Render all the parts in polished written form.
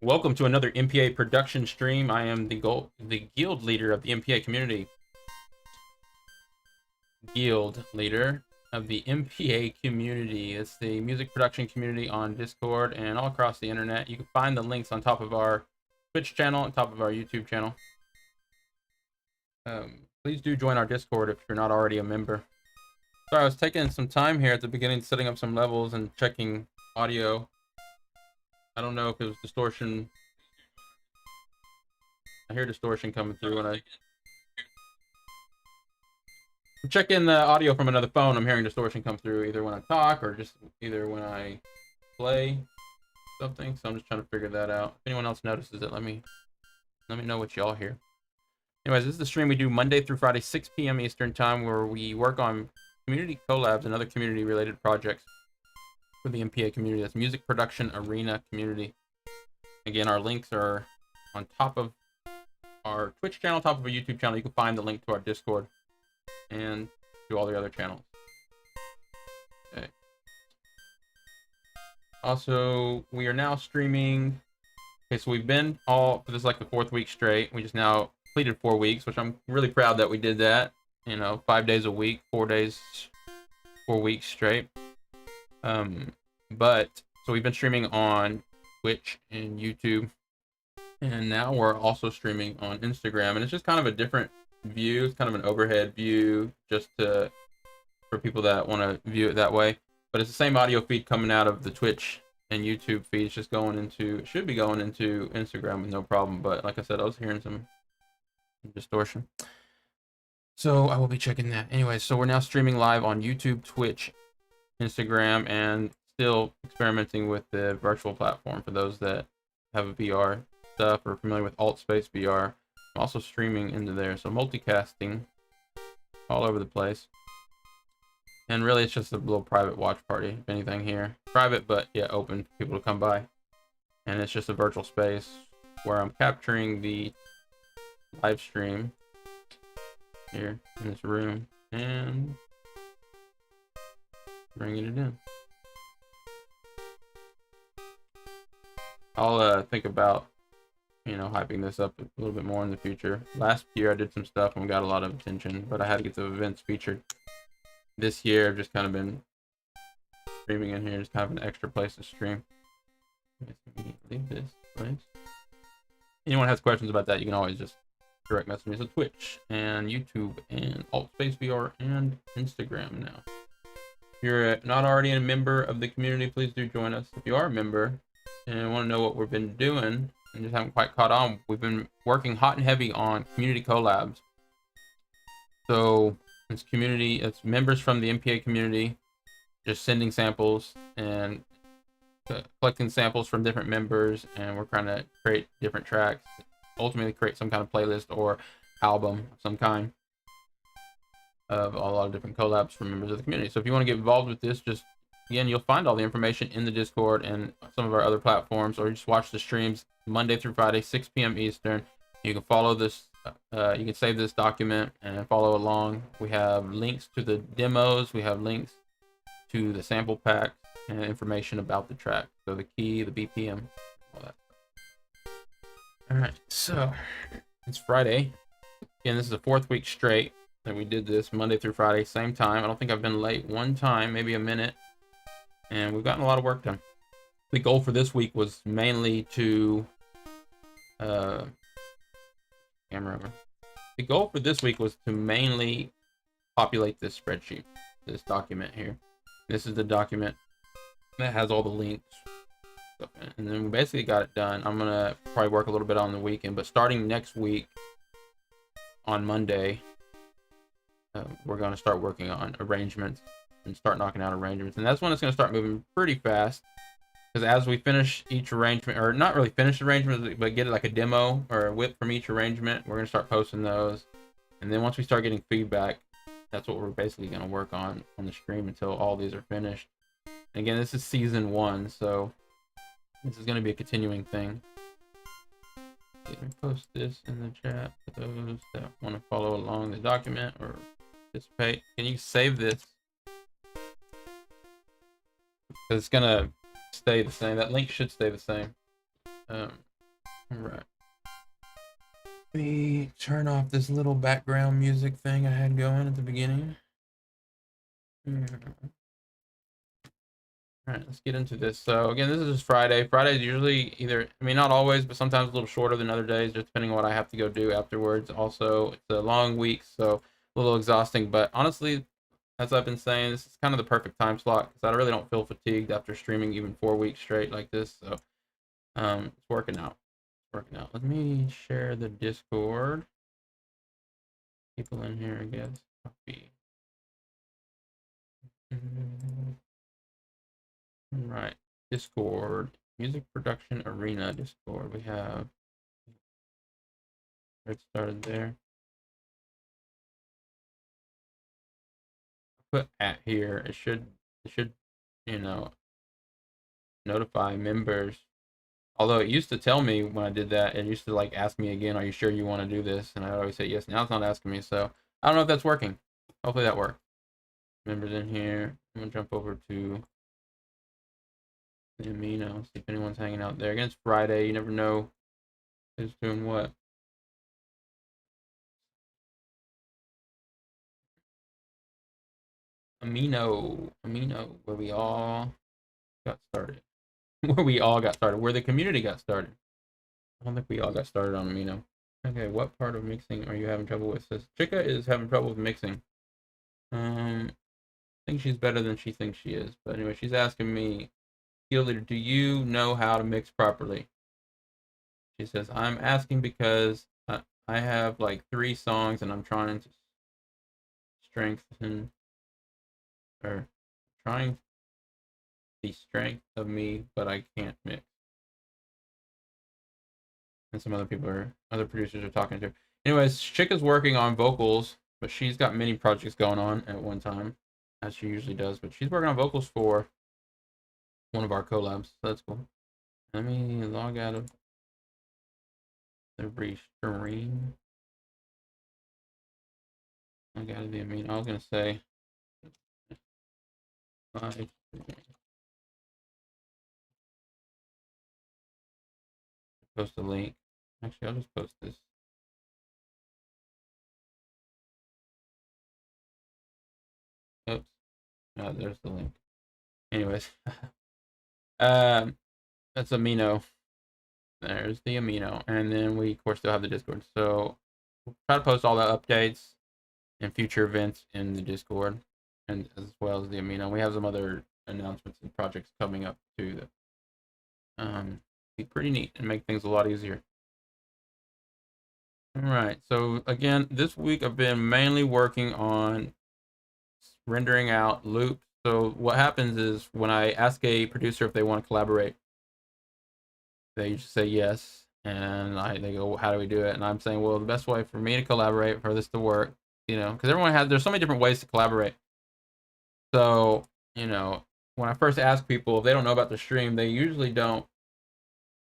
Welcome to another MPA Production stream. I am the guild leader of the MPA community. Guild leader of the MPA community. It's the music production community on Discord and all across the internet. You can find the links on top of our Twitch channel, on top of our YouTube channel. Please do join our Discord if you're not already a member. Sorry, I was taking some time here at the beginning, setting up some levels and checking audio. I don't know if it was distortion. I hear distortion coming through when I'm checking the audio from another phone. I'm hearing distortion come through either when I talk or just either when I play something. So I'm just trying to figure that out. If anyone else notices it, let me know what y'all hear. Anyways, this is the stream we do Monday through Friday, 6 p.m. Eastern time, where we work on community collabs and other community related projects for the MPA community. That's Music Production Arena community. Again, our links are on top of our Twitch channel, top of our YouTube channel. You can find the link to our Discord and to all the other channels. Okay. Also, we are now streaming. Okay, so we've been this is like the 4th week straight. We just now completed 4 weeks, which I'm really proud that we did that. You know, 5 days a week, 4 days, 4 weeks straight. But so we've been streaming on Twitch and YouTube, and now we're also streaming on Instagram, and it's just kind of a different view. It's kind of an overhead view, just for people that want to view it that way. But it's the same audio feed coming out of the Twitch and YouTube feed. It's just going into, it should be going into Instagram with no problem. But like I said, I was hearing some distortion. So I will be checking that. Anyway, so we're now streaming live on YouTube, Twitch, Instagram, and still experimenting with the virtual platform for those that have a VR stuff or familiar with alt space VR. I'm also streaming into there, so multicasting all over the place. And really, it's just a little private watch party, if anything here. Private, but yeah, open for people to come by. And it's just a virtual space where I'm capturing the live stream here in this room and bringing it in. I'll think about, you know, hyping this up a little bit more in the future. Last year I did some stuff and we got a lot of attention, but I had to get the events featured. This year I've just kind of been streaming in here, just kind of an extra place to stream. Leave this place. Anyone has questions about that, you can always just direct message me. So Twitch and YouTube and Alt Space VR and Instagram now. If you're not already a member of the community, please do join us. If you are a member and want to know what we've been doing and just haven't quite caught on, we've been working hot and heavy on community collabs. So it's community, it's members from the MPA community just sending samples and collecting samples from different members, and we're trying to create different tracks, ultimately create some kind of playlist or album of some kind of a lot of different collabs from members of the community. So if you want to get involved with this, just again, you'll find all the information in the Discord and some of our other platforms, or just watch the streams Monday through Friday, 6 p.m. Eastern. You can follow this, you can save this document and follow along. We have links to the demos, we have links to the sample packs and information about the track. So the key, the BPM, all that. All right, so it's Friday. Again, this is the 4th week straight that we did this Monday through Friday, same time. I don't think I've been late one time, maybe a minute. And we've gotten a lot of work done. The goal for this week was mainly to camera over. The goal for this week was to mainly populate this spreadsheet, this document here. This is the document that has all the links. And then we basically got it done. I'm gonna probably work a little bit on the weekend, but starting next week on Monday, we're gonna start working on arrangements and start knocking out arrangements. And that's when it's gonna start moving pretty fast. Because as we finish each arrangement, or not really finish arrangements, but get like a demo or a whip from each arrangement, we're gonna start posting those. And then once we start getting feedback, that's what we're basically gonna work on the stream until all these are finished. And again, this is season 1, so this is gonna be a continuing thing. Let me post this in the chat for those that want to follow along the document or participate. Can you save this? Because it's gonna stay the same. That link should stay the same. All right. Let me turn off this little background music thing I had going at the beginning. All right, let's get into this. So again, this is just Friday. Friday is usually either, I mean, not always, but sometimes a little shorter than other days, just depending on what I have to go do afterwards. Also, it's a long week, so a little exhausting. But honestly, as I've been saying, this is kind of the perfect time slot because I really don't feel fatigued after streaming even 4 weeks straight like this. So it's working out. It's working out. Let me share the Discord. People in here, I guess. Copy. Right, Discord, Music Production Arena Discord. We have it started there. Put at here. It should you know, notify members. Although it used to tell me when I did that, it used to like ask me again, are you sure you want to do this? And I always say yes. Now it's not asking me, so I don't know if that's working. Hopefully that works. Members in here. I'm gonna jump over to the Amino, see if anyone's hanging out there. Again, it's Friday, you never know who's doing what. Amino, where we all got started. Where we all got started. Where the community got started. I don't think we all got started on Amino. Okay, what part of mixing are you having trouble with? Says Chica is having trouble with mixing. I think she's better than she thinks she is. But anyway, she's asking me, Field Leader, do you know how to mix properly? She says, I'm asking because I have like 3 songs and I'm trying to strengthen or trying the strength of me, but I can't mix. And some other producers are talking to her. Anyways, Chica's working on vocals, but she's got many projects going on at one time, as she usually does. But she's working on vocals for one of our collabs, so that's cool. Let me log out of the restream. Log out of the amino. I was gonna say, post a link. Actually, I'll just post this. Oops. Oh, there's the link. Anyways, that's amino. There's the amino, and then we of course still have the Discord. So we'll try to post all the updates and future events in the Discord, and as well as the amino. We have some other announcements and projects coming up too that be pretty neat and make things a lot easier. All right. So again, this week I've been mainly working on rendering out loops. So what happens is when I ask a producer if they want to collaborate, they just say yes, and they go, how do we do it? And I'm saying, well, the best way for me to collaborate, for this to work, because there's so many different ways to collaborate. So, when I first ask people if they don't know about the stream, they usually don't.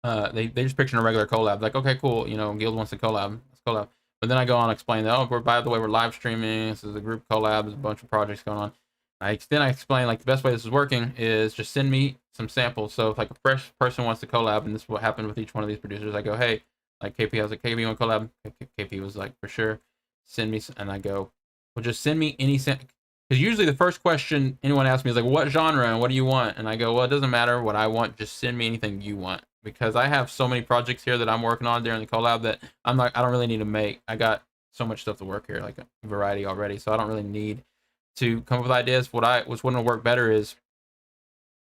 They just picture a regular collab, like, okay, cool, Guild wants to collab, let's collab. But then I go on and explain that, oh, by the way, we're live streaming. This is a group collab. There's a bunch of projects going on. I explain like the best way this is working is just send me some samples. So if like a fresh person wants to collab, and this is what happened with each one of these producers, I go, hey, like KP, I was like, KP want to collab? KP was like, for sure, send me. And I go, well, just send me any sample. Because usually the first question anyone asks me is like, what genre and what do you want? And I go, well, it doesn't matter what I want. Just send me anything you want. Because I have so many projects here that I'm working on during the collab that I don't really need to make. I got so much stuff to work here, like a variety already. So I don't really need to come up with ideas. What's going to work better is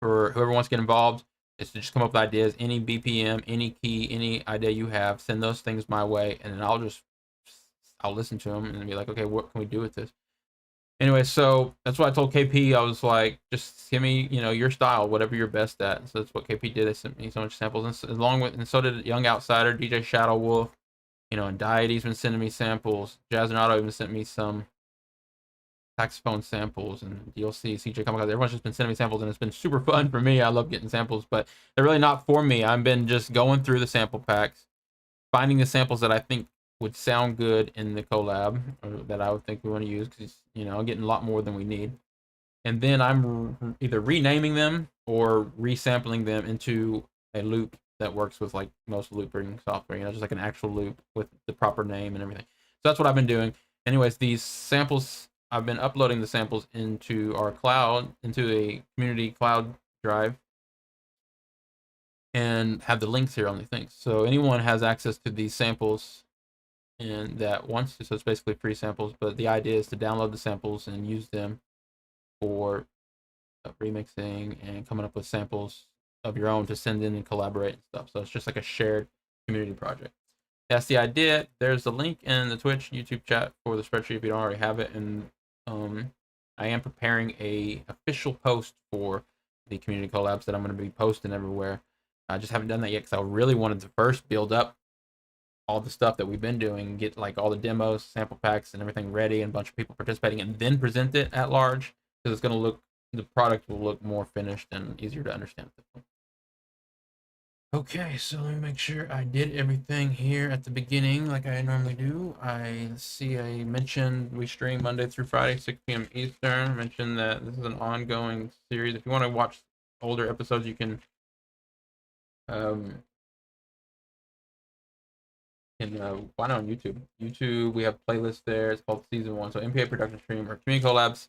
for whoever wants to get involved is to just come up with ideas, any BPM, any key, any idea you have, send those things my way, and then I'll listen to them and be like, okay, what can we do with this? Anyway, so that's what I told KP. I was like, just give me, your style, whatever you're best at. So that's what KP did. They sent me so much samples, and so did Young Outsider, DJ Shadow Wolf, and Diety's been sending me samples. Jazz and Auto even sent me some saxophone samples, and you'll see CJ Kamikaze. Everyone's just been sending me samples, and it's been super fun for me. I love getting samples, but they're really not for me. I've been just going through the sample packs, finding the samples that I think would sound good in the collab, or that I would think we want to use, because I'm getting a lot more than we need. And then I'm either renaming them or resampling them into a loop that works with like most looping software, just like an actual loop with the proper name and everything. So that's what I've been doing. Anyways, these samples, I've been uploading the samples into our cloud, into a community cloud drive, and have the links here on the things. So anyone has access to these samples and that wants to. So it's basically free samples, but the idea is to download the samples and use them for remixing and coming up with samples of your own to send in and collaborate and stuff. So it's just like a shared community project. That's the idea. There's the link in the Twitch YouTube chat for the spreadsheet if you don't already have it. And I am preparing a official post for the community collabs that I'm going to be posting everywhere. I just haven't done that yet because I really wanted to first build up all the stuff that we've been doing, get like all the demos, sample packs, and everything ready, and a bunch of people participating, and then present it at large, because the product will look more finished and easier to understand. Okay, so let me make sure I did everything here at the beginning like I normally do. I mentioned we stream Monday through Friday, 6 p.m. Eastern. I mentioned that this is an ongoing series. If you want to watch older episodes, you can find it on YouTube. We have playlists there. It's called Season 1. So MPA Production Stream or Community Collabs.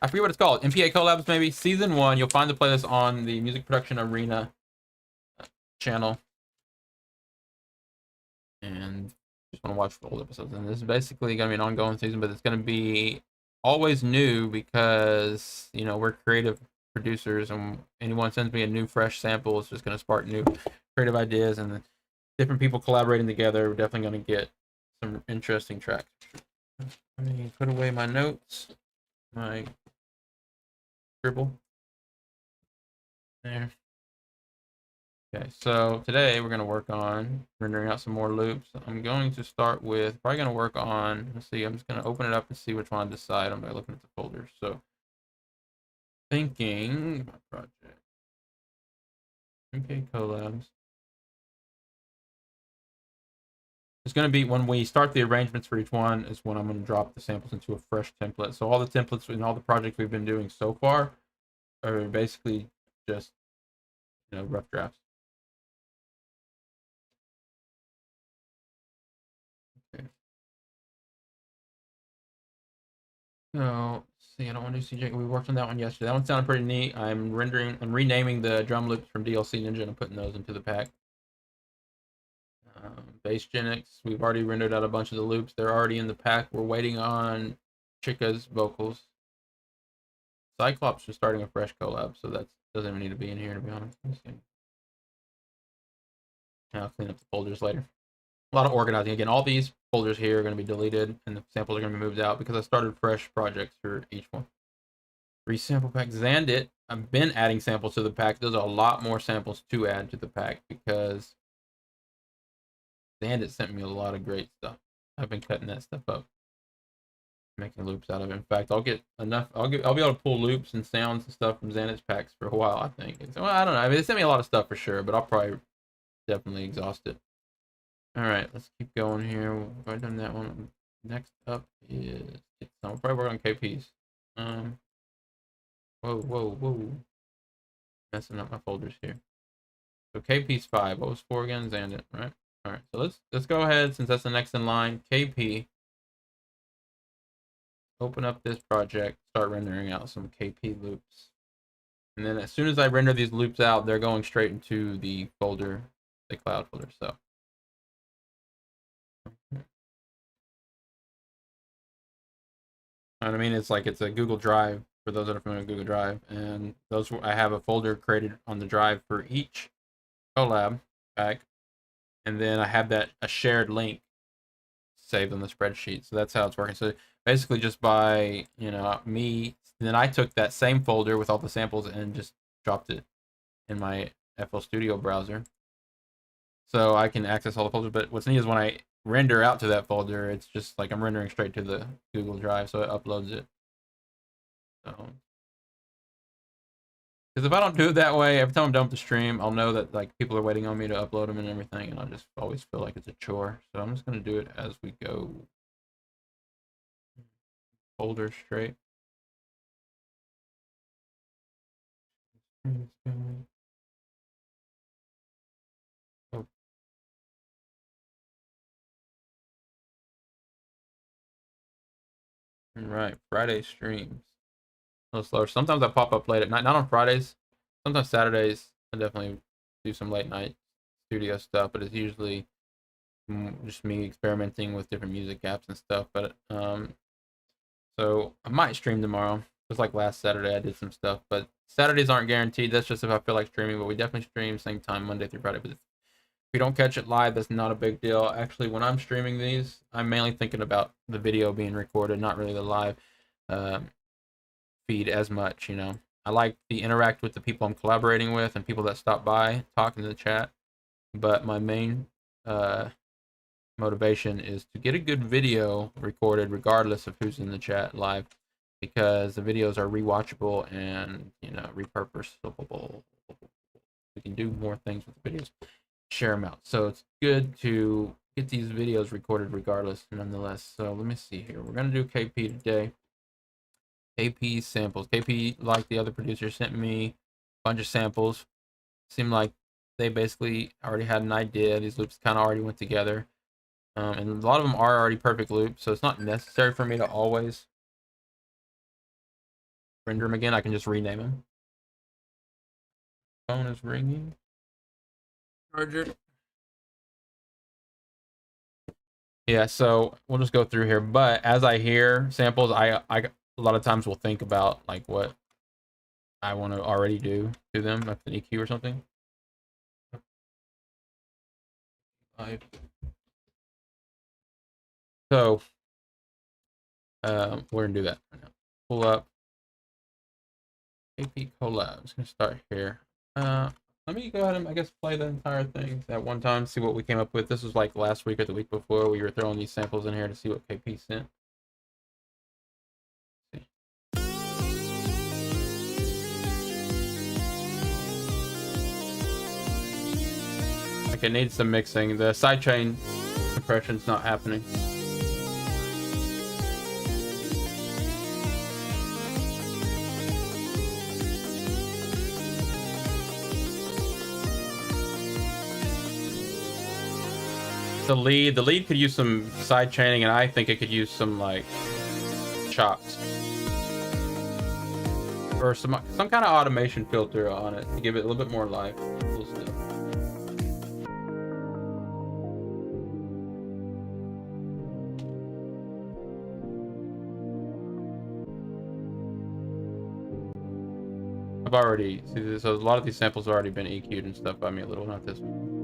I forget what it's called. MPA collabs, maybe season 1. You'll find the playlist on the Music Production Arena channel, and just want to watch the old episodes. And this is basically gonna be an ongoing season, but it's gonna be always new because we're creative producers, and anyone sends me a new fresh sample, it's just gonna spark new creative ideas, and different people collaborating together. We're definitely gonna get some interesting tracks. Let me put away my notes, my scribble there. Okay, so today we're going to work on rendering out some more loops. I'm going to start with, probably going to work on, let's see, I'm just going to open it up and see which one I decide on by looking at the folders. So, thinking, my project, MK collabs. It's going to be, when we start the arrangements for each one, is when I'm going to drop the samples into a fresh template. So all the templates in all the projects we've been doing so far are basically just, rough drafts. Okay. So, see, I don't want to do CJ. We worked on that one yesterday. That one sounded pretty neat. I'm renaming the drum loops from DLC Ninja and putting those into the pack. Bass Genix, we've already rendered out a bunch of the loops. They're already in the pack. We're waiting on Chica's vocals. Cyclops is starting a fresh collab, so that doesn't even need to be in here, to be honest. I'll clean up the folders later. A lot of organizing. Again, all these folders here are going to be deleted, and the samples are going to be moved out because I started fresh projects for each one. Resample pack. Xandit. I've been adding samples to the pack. There's a lot more samples to add to the pack because Xandit sent me a lot of great stuff. I've been cutting that stuff up, making loops out of it. In fact, I'll get enough. I'll be able to pull loops and sounds and stuff from Xandit's packs for a while, I think. So, well, I don't know. I mean, they sent me a lot of stuff for sure, but I'll probably definitely exhaust it. All right, let's keep going here. I've done that one. Next up is, I'll probably work on KPs. Whoa. Messing up my folders here. So KP's 5. What was 4 again? Xandit, right? All right, so let's go ahead, since that's the next in line. KP. Open up this project, start rendering out some KP loops. And then as soon as I render these loops out, they're going straight into the folder, the cloud folder. So I mean, it's a Google Drive for those that are familiar with Google Drive, and those, I have a folder created on the drive for each collab pack, and then I have a shared link saved on the spreadsheet. So that's how it's working. So basically, just by me, then I took that same folder with all the samples and just dropped it in my FL Studio browser, so I can access all the folders. But what's neat is when I render out to that folder, it's just like I'm rendering straight to the Google Drive, so it uploads it. So, because if I don't do it that way, every time I'm done with the stream, I'll know that people are waiting on me to upload them and everything, and I'll just always feel like it's a chore. So I'm just gonna do it as we go. Folder straight. Oh. Right, Friday streams. A little slower. Sometimes I pop up late at night. Not on Fridays. Sometimes Saturdays. I definitely do some late night studio stuff, but it's usually just me experimenting with different music apps and stuff. But so I might stream tomorrow. Just like last Saturday, I did some stuff, but Saturdays aren't guaranteed. That's just if I feel like streaming. But we definitely stream same time Monday through Friday. But if we don't catch it live, that's not a big deal. Actually, when I'm streaming these, I'm mainly thinking about the video being recorded, not really the live feed as much. I like to interact with the people I'm collaborating with and people that stop by, talk in the chat. But my main motivation is to get a good video recorded regardless of who's in the chat live, because the videos are rewatchable and repurposable. We can do more things with the videos, share them out. So it's good to get these videos recorded regardless, nonetheless. So let me see here. We're gonna do KP today. KP samples. KP, like the other producer, sent me a bunch of samples. Seemed like they basically already had an idea. These loops kind of already went together. And a lot of them are already perfect loops, so it's not necessary for me to always render them again, I can just rename them. Phone is ringing. Charger. Yeah, so we'll just go through here. But as I hear samples, I a lot of times will think about like what I want to already do to them, like an EQ or something. So we're gonna do that right now. Pull up AP collabs. Gonna start here. Let me go ahead and I guess play the entire thing at one time, see what we came up with. This was like last week or the week before. We were throwing these samples in here to see what KP sent. Okay, it needs some mixing. The sidechain compression's not happening. The lead could use some side chaining, and I think it could use some like chops or some kind of automation filter on it to give it a little bit more life. Cool stuff. I've already see this, so a lot of these samples have already been EQ'd and stuff by me a little, not this one.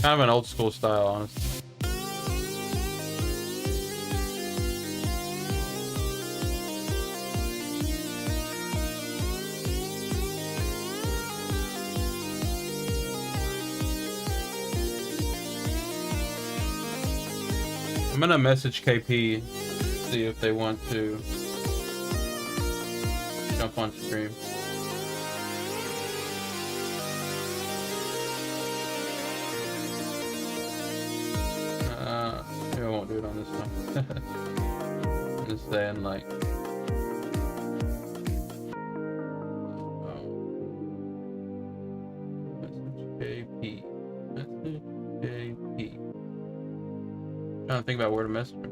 Kind of an old school style, honestly. I'm gonna message KP, see if they want to jump on stream. Maybe I won't do it on this one. I'm just saying, like, message KP. Message KP. Trying to think about where to message her.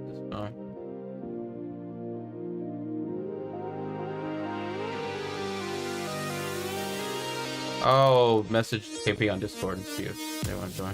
This phone. Oh, message KP on Discord and see if they want to join.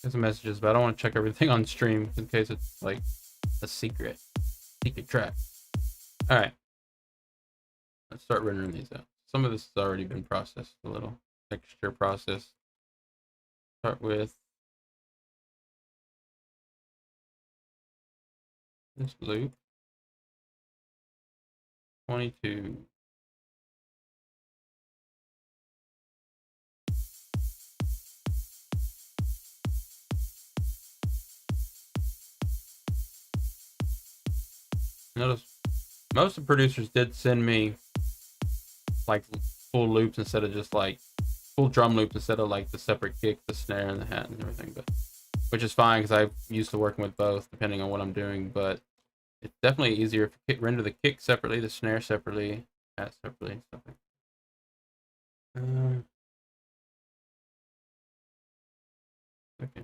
Some messages, but I don't want to check everything on stream in case it's like a secret track. All right, let's start rendering these out. Some of this has already been processed a little. Texture process. Start with this loop. 22. Notice most of the producers did send me like full loops instead of just like full drum loops instead of like the separate kick, the snare, and the hat and everything. But which is fine because I'm used to working with both depending on what I'm doing. But it's definitely easier if you render the kick separately, the snare separately, hat separately, and stuff like that. Okay,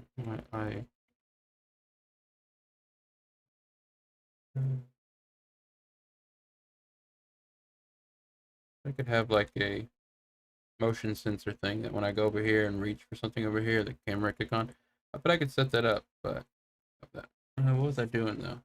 I could have like a motion sensor thing that when I go over here and reach for something over here, the camera kick on. But I could set that up, but what was I doing though?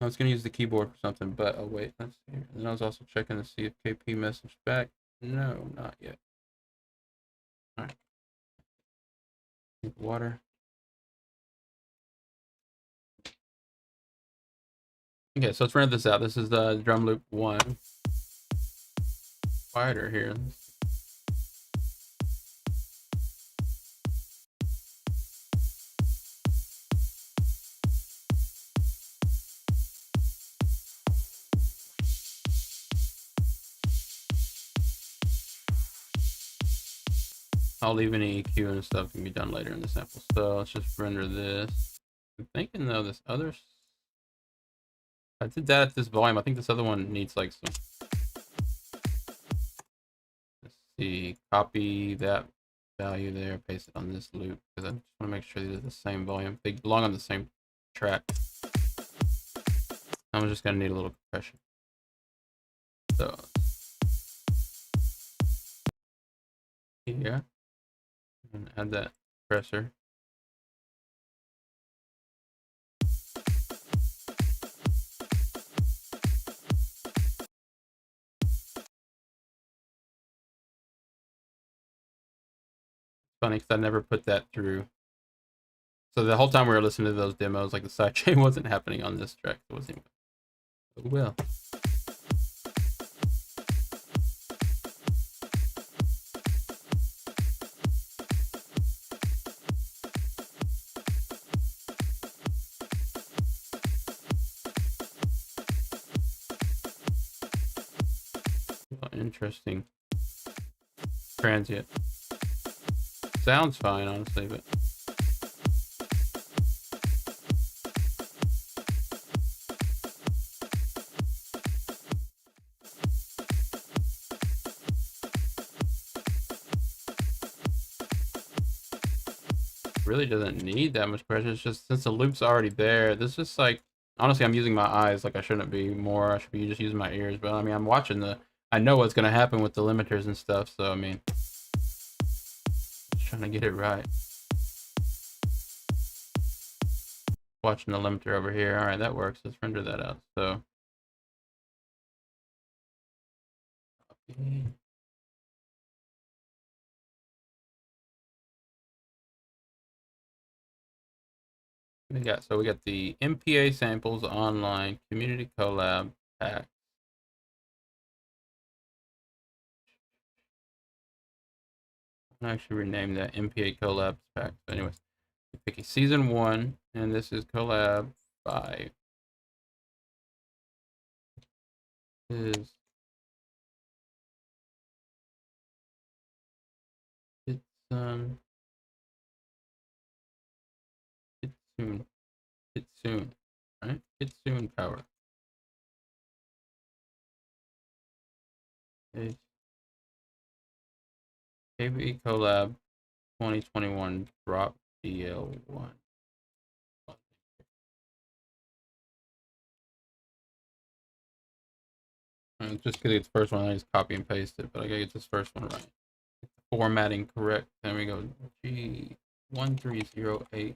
I was gonna use the keyboard for something, but oh wait, let's see. And I was also checking to see if KP messaged back. No, not yet. All right. Water. Okay, so let's run this out. This is the drum loop 1. Quieter here. I'll leave any EQ and stuff can be done later in the sample. So let's just render this. I'm thinking though this other, I did that at this volume. I think this other one needs like some. Let's see, copy that value there, paste it on this loop because I just want to make sure these are the same volume. They belong on the same track. I'm just gonna need a little compression. So here, and add that compressor. Funny because I never put that through. So the whole time we were listening to those demos, like the sidechain wasn't happening on this track. It wasn't. Oh well. Interesting. Transient. Sounds fine, honestly, but really doesn't need that much pressure. It's just since the loop's already there, this is just like honestly, I'm using my eyes like I shouldn't be more. I should be just using my ears. But I mean, I'm watching the. I know what's gonna happen with the limiters and stuff. So I mean, just trying to get it right. Watching the limiter over here. All right, that works. Let's render that out. So. We got the MPA samples online community collab pack. I actually rename that MPA collab pack. But anyways, we pick a season 1, and this is collab 5. Is it's it's soon. It's soon. Right? It's soon power. It's KB collab 2021 drop DL1. And just because it's the first one, I just copy and paste it, but I gotta get this first one right. Formatting correct. Then we go G130821.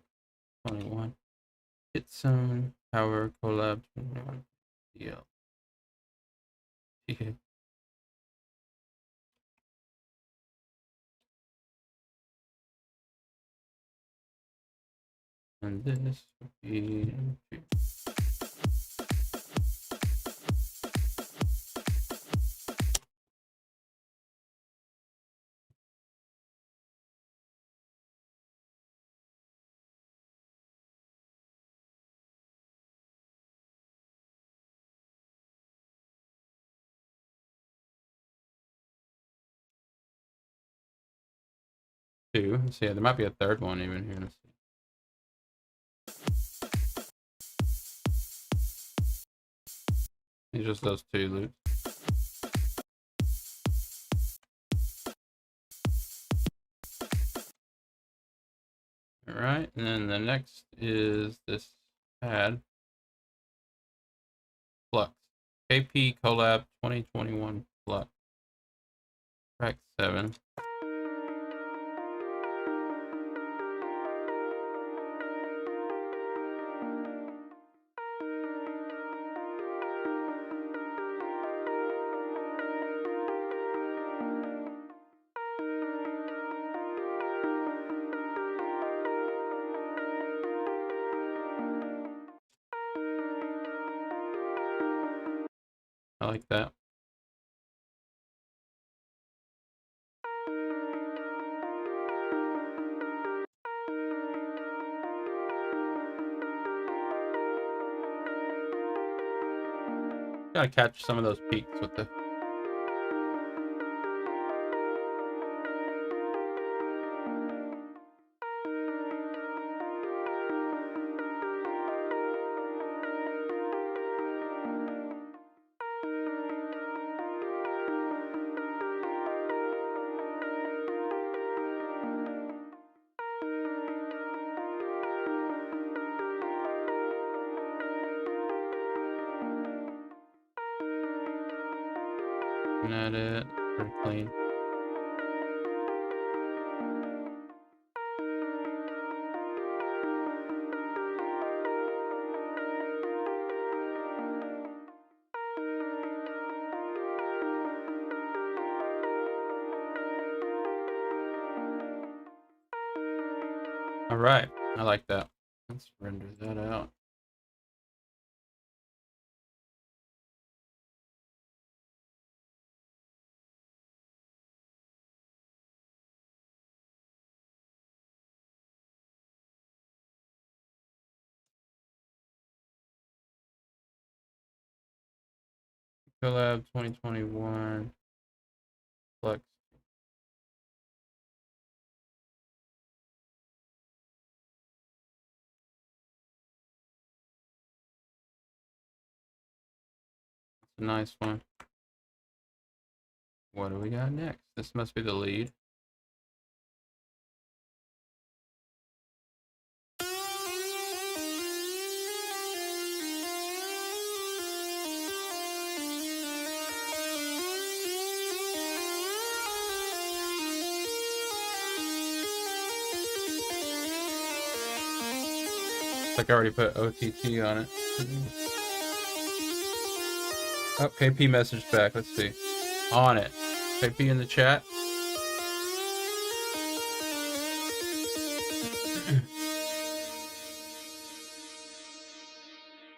It's soon power collab 21 DL. Okay. And this would be 2. Let's see, there might be a third one even here. Let's see. It's just those 2 loops. All right, and then the next is this pad Flux KP collab 2021 Flux track 7. I like that. Gotta catch some of those peaks with the. At it, pretty clean. All right, I like that. Let's render that out. Collab 2021 Flex. It's a nice one. What do we got next? This must be the lead. Like I already put OTT on it. Oh, KP message back. Let's see. On it. KP in the chat.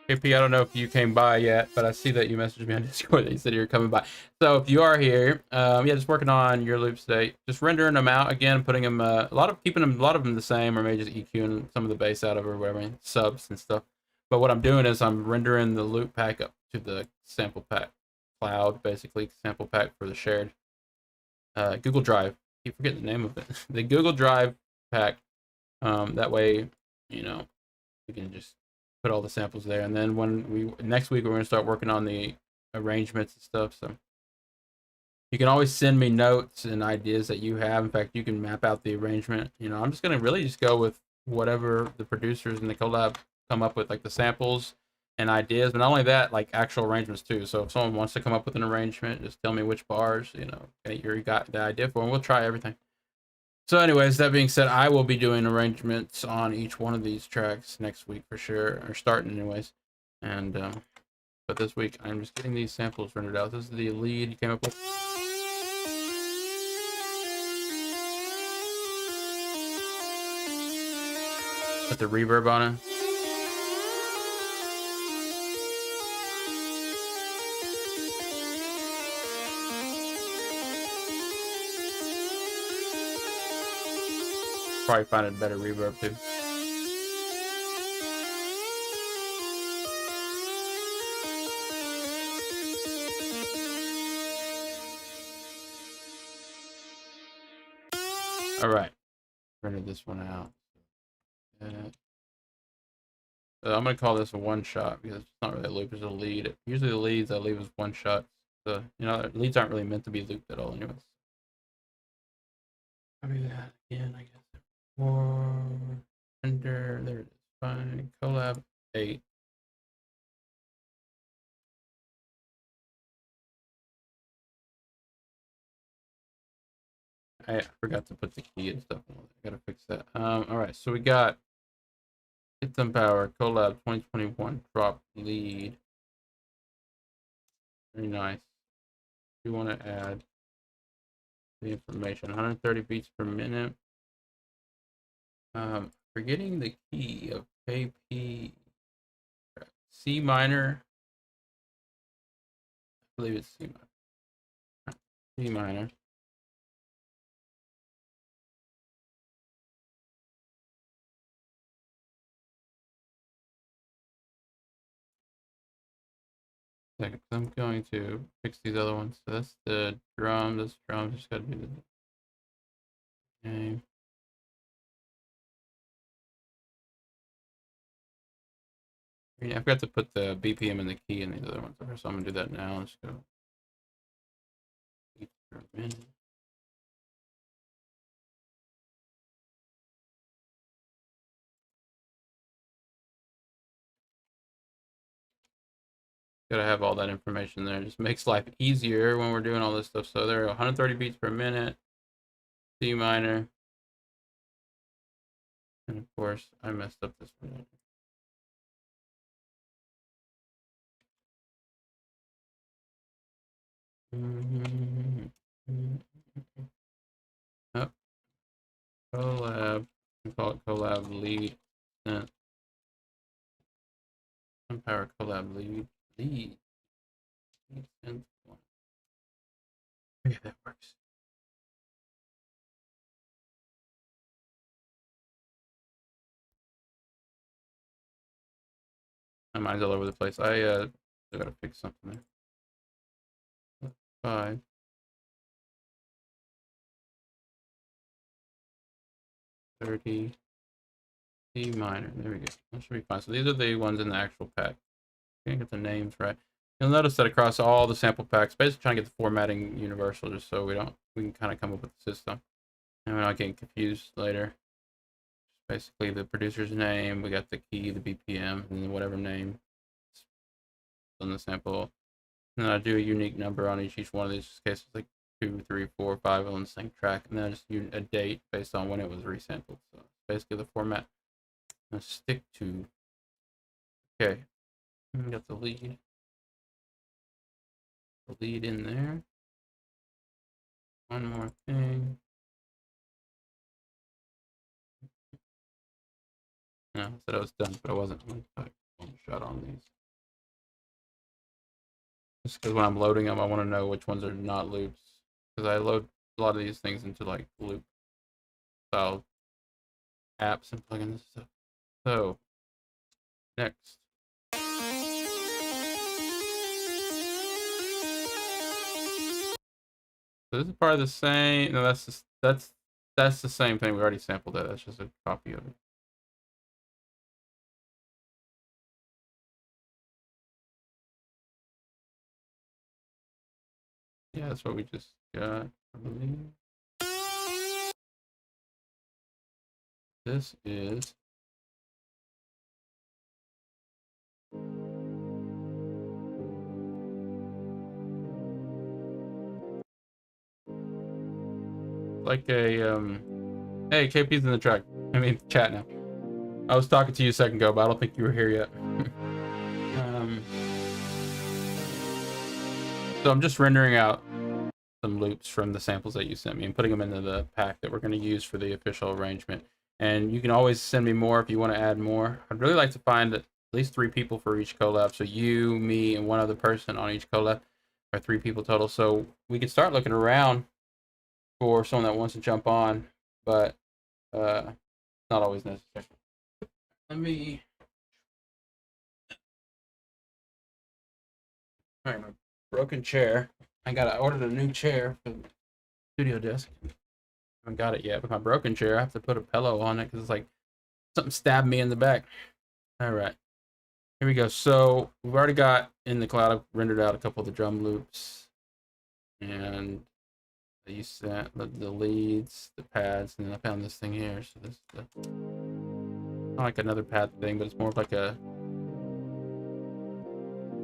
KP, I don't know if you came by yet, but I see that you messaged me on Discord that you said you were coming by. So if you are here, yeah, just working on your loops today, just rendering them out again, putting them keeping them a lot of them the same, or maybe just EQing some of the bass out of, or whatever, subs and stuff. But what I'm doing is I'm rendering the loop pack up to the sample pack cloud, basically sample pack for the shared Google Drive. I keep forgetting the name of it. The Google Drive pack. That way, you know, we can just put all the samples there, and then when next week we're going to start working on the arrangements and stuff. So you can always send me notes and ideas that you have. In fact, you can map out the arrangement. You know, I'm just going to really just go with whatever the producers in the collab come up with, like the samples and ideas, but not only that, like actual arrangements too. So if someone wants to come up with an arrangement, just tell me which bars, you know, you got the idea for, and we'll try everything. So anyways, that being said, I will be doing arrangements on each one of these tracks next week for sure, or starting anyways. And but this week I'm just getting these samples rendered out. This is the lead you came up with. Put the reverb on it. Probably find a better reverb too. All right, render this one out. So I'm gonna call this a one shot because it's not really a loop, it's a lead. Usually the leads I leave as one shot. So you know, leads aren't really meant to be looped at all, anyways. Copy that again, I guess. Or render, there it is. Fine. Collab 8. I forgot to put the key and stuff on it. I gotta fix that. All right, so we got Get Some Power Collab 2021 drop lead. Very nice. We want to add the information. 130 beats per minute. Forgetting the key of KP. C minor. believe it's C minor. C minor. Second, I'm going to fix these other ones. So that's the drum. This drum just got to be the name. Yeah, I forgot to put the BPM and the key in these other ones. So I'm gonna do that now. Let's go. Gotta have all that information there. It just makes life easier when we're doing all this stuff. So there are 130 beats per minute, C minor, and of course I messed up this one. Oh, collab. We call it collab lead. Power collab lead. Lead. Yeah, that works. My mind's all over the place. I gotta fix something there. 5. 30. C minor. There we go. That should be fine. So these are the ones in the actual pack. Can't get the names right. You'll notice that across all the sample packs, basically trying to get the formatting universal, just so we can kind of come up with the system, and we're not getting confused later. Basically, the producer's name, we got the key, the BPM, and then whatever name on the sample. And then I do a unique number on each one of these cases, like 2, 3, 4, 5 on the same track, and then just a date based on when it was resampled. So basically the format I'm gonna stick to. Okay, we got the lead. The lead in there. One more thing. No, I said I was done, but I wasn't. One shot on these. Just because when I'm loading them, I want to know which ones are not loops. Because I load a lot of these things into like loop style apps and plugins and stuff. So, next. So this is part of the same. No, that's the same thing. We already sampled that. That's just a copy of it. Yeah, that's what we just got, I believe. This is like a hey, KP's in the track. I mean chat now. I was talking to you a second ago, but I don't think you were here yet. So I'm just rendering out some loops from the samples that you sent me and putting them into the pack that we're going to use for the official arrangement. And you can always send me more if you want to add more. I'd really like to find at least 3 people for each collab. So you, me, and one other person on each collab, or 3 people total. So we could start looking around for someone that wants to jump on, but not always necessary. Let me. All right, my broken chair. I ordered a new chair for the studio desk. I haven't got it yet, but my broken chair, I have to put a pillow on it because it's like something stabbed me in the back. All right, here we go. So we've already got in the cloud, I've rendered out a couple of the drum loops, and you sent the leads, the pads, and then I found this thing here. So this is not like another pad thing, but it's more of like a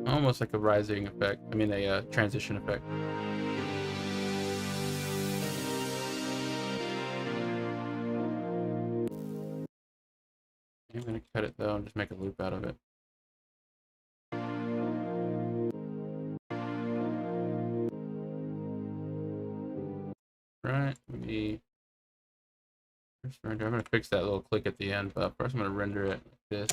almost like a rising effect. I mean a transition effect. I'm gonna cut it though and just make a loop out of it. Right, let me first render. I'm gonna fix that little click at the end, but first I'm gonna render it like this.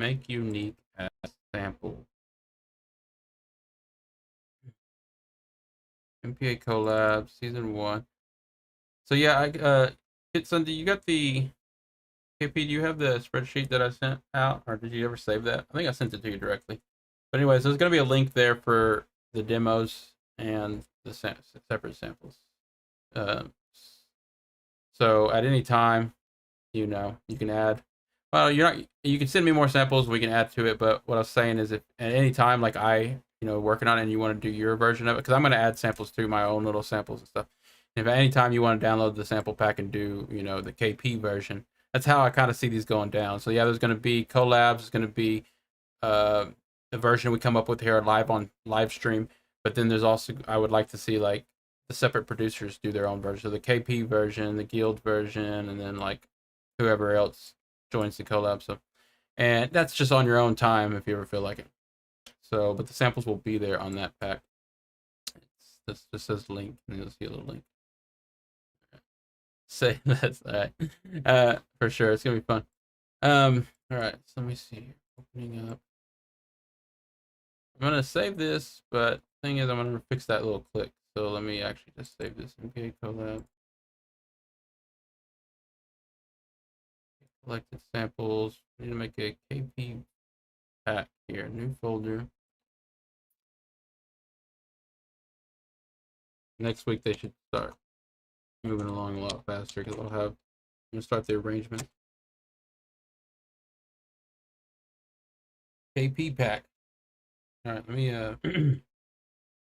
Make unique as sample. MPA collab season 1. So yeah, Kit Sunday, you got the KP, do you have the spreadsheet that I sent out, or did you ever save that? I think I sent it to you directly. But anyways, there's gonna be a link there for the demos and the separate samples. Uh, so at any time, you can add. Well, you can send me more samples, we can add to it. But what I was saying is, if at any time, like working on it, and you want to do your version of it, because I'm gonna add samples to my own little samples and stuff. If at any time you want to download the sample pack and do, the KP version, that's how I kind of see these going down. So yeah, there's going to be collabs, there's going to be the version we come up with here live on live stream, but then there's also, I would like to see like the separate producers do their own version. So the KP version, the Guild version, and then like whoever else joins the collab. So, and that's just on your own time if you ever feel like it. So, but the samples will be there on that pack. This just says link, and you'll see a little link. Say that's all right. For sure, it's gonna be fun. All right, so let me see here. Opening up. I'm gonna save this, but thing is, I'm gonna fix that little click. So let me actually just save this MPA collab. Collected samples. We need to make a KP pack here. New folder. Next week they should start moving along a lot faster because I'll have. I'm gonna start the arrangement. KP pack. All right, let me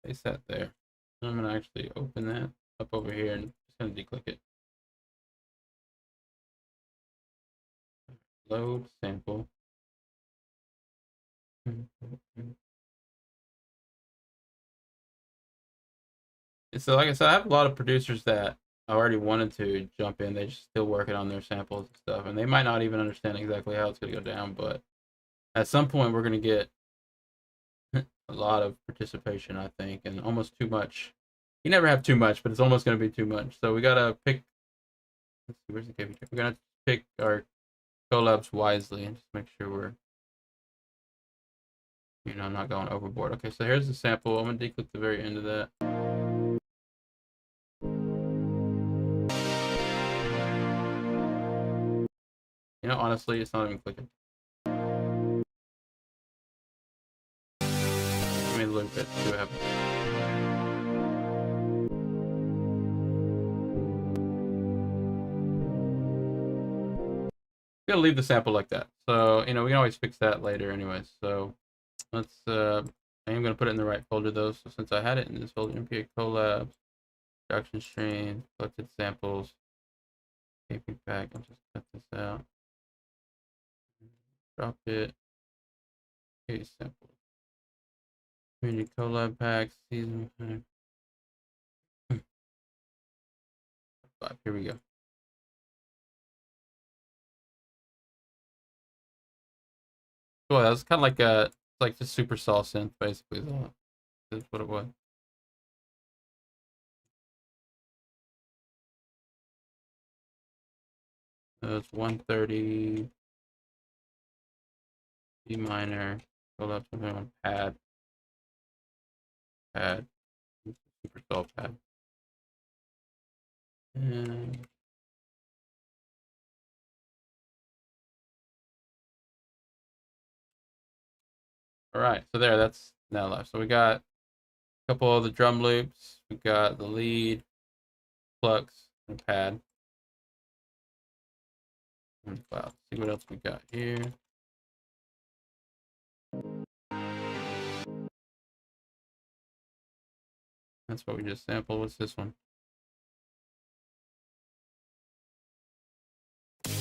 place that there. I'm gonna actually open that up over here and just gonna declick it. Load sample. So like I said, I have a lot of producers that I already wanted to jump in. They're just still working on their samples and stuff, and they might not even understand exactly how it's gonna go down. But at some point, we're gonna get a lot of participation, I think, and almost too much. You never have too much, but it's almost gonna be too much. So we gotta pick. Let's see, where's the KP check? We're gonna pick our collabs wisely and just make sure we're, not going overboard. Okay, so here's the sample. I'm gonna declick the very end of that. Honestly, it's not even clicking. Let me look at see what happens. Gotta leave the sample like that. So, we can always fix that later anyways. So let's I am gonna put it in the right folder though. So since I had it in this folder, MPA collabs, production stream, collected samples, KP pack, I'll just cut this out. Drop it. Okay, sample. Community collab packs, season pack. 5. Here we go. Well, that was kind of like like just super saw synth, basically. That's what it was. It's 130 D minor. Go up to on pad. Super saw pad. And all right, so that's now left. So we got a couple of the drum loops. We got the lead, flux, and pad. And cloud. See what else we got here. That's what we just sampled. What's this one? Is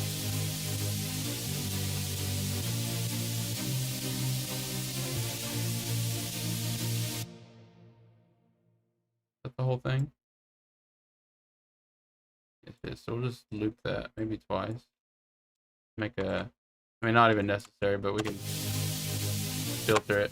that the whole thing? It is. So we'll just loop that maybe twice. Make a, not even necessary, but we can filter it.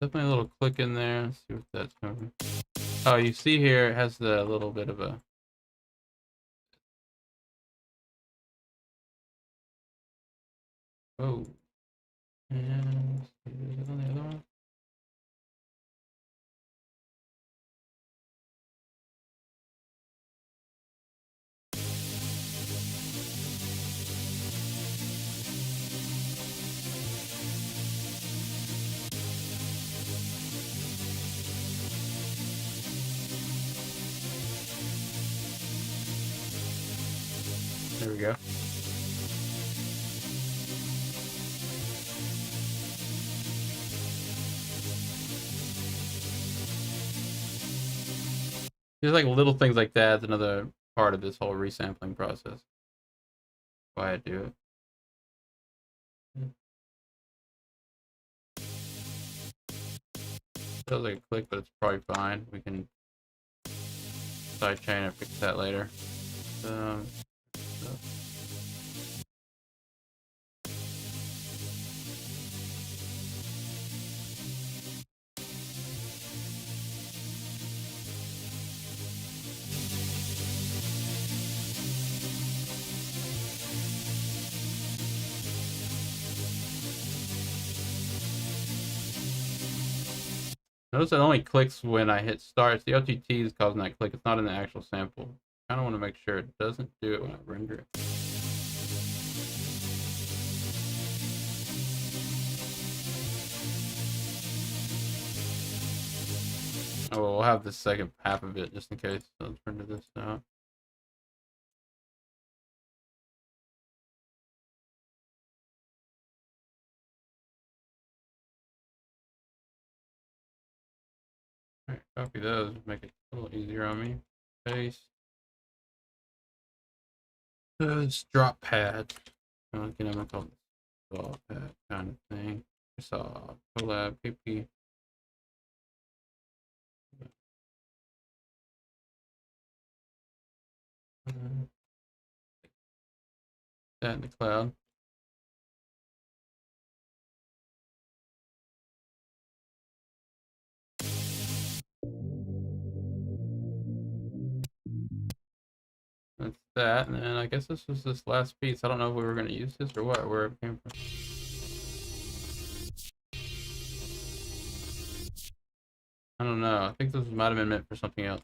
definitely a little click in there. Let's see what that's covering. Oh, you see here it has the little bit of a. Oh. And is it on the other one? There we go. There's like little things like that. It's another part of this whole resampling process. Why I do it. Feels like a click, but it's probably fine. We can sidechain and fix that later. So. Notice it only clicks when I hit start. It's the OTT is causing that click. It's not in the actual sample. I kind of want to make sure it doesn't do it when I render it. Oh, well, we'll have the second half of it just in case. So let's render this out. Alright, copy those, make it a little easier on me. Paste. This drop pad. Again, I'm gonna call it drop pad kind of thing. I saw collab PP. That in the cloud. That's that, and then I guess this was this last piece. I don't know if we were going to use this or what, where it came from. I don't know. I think this might have been meant for something else.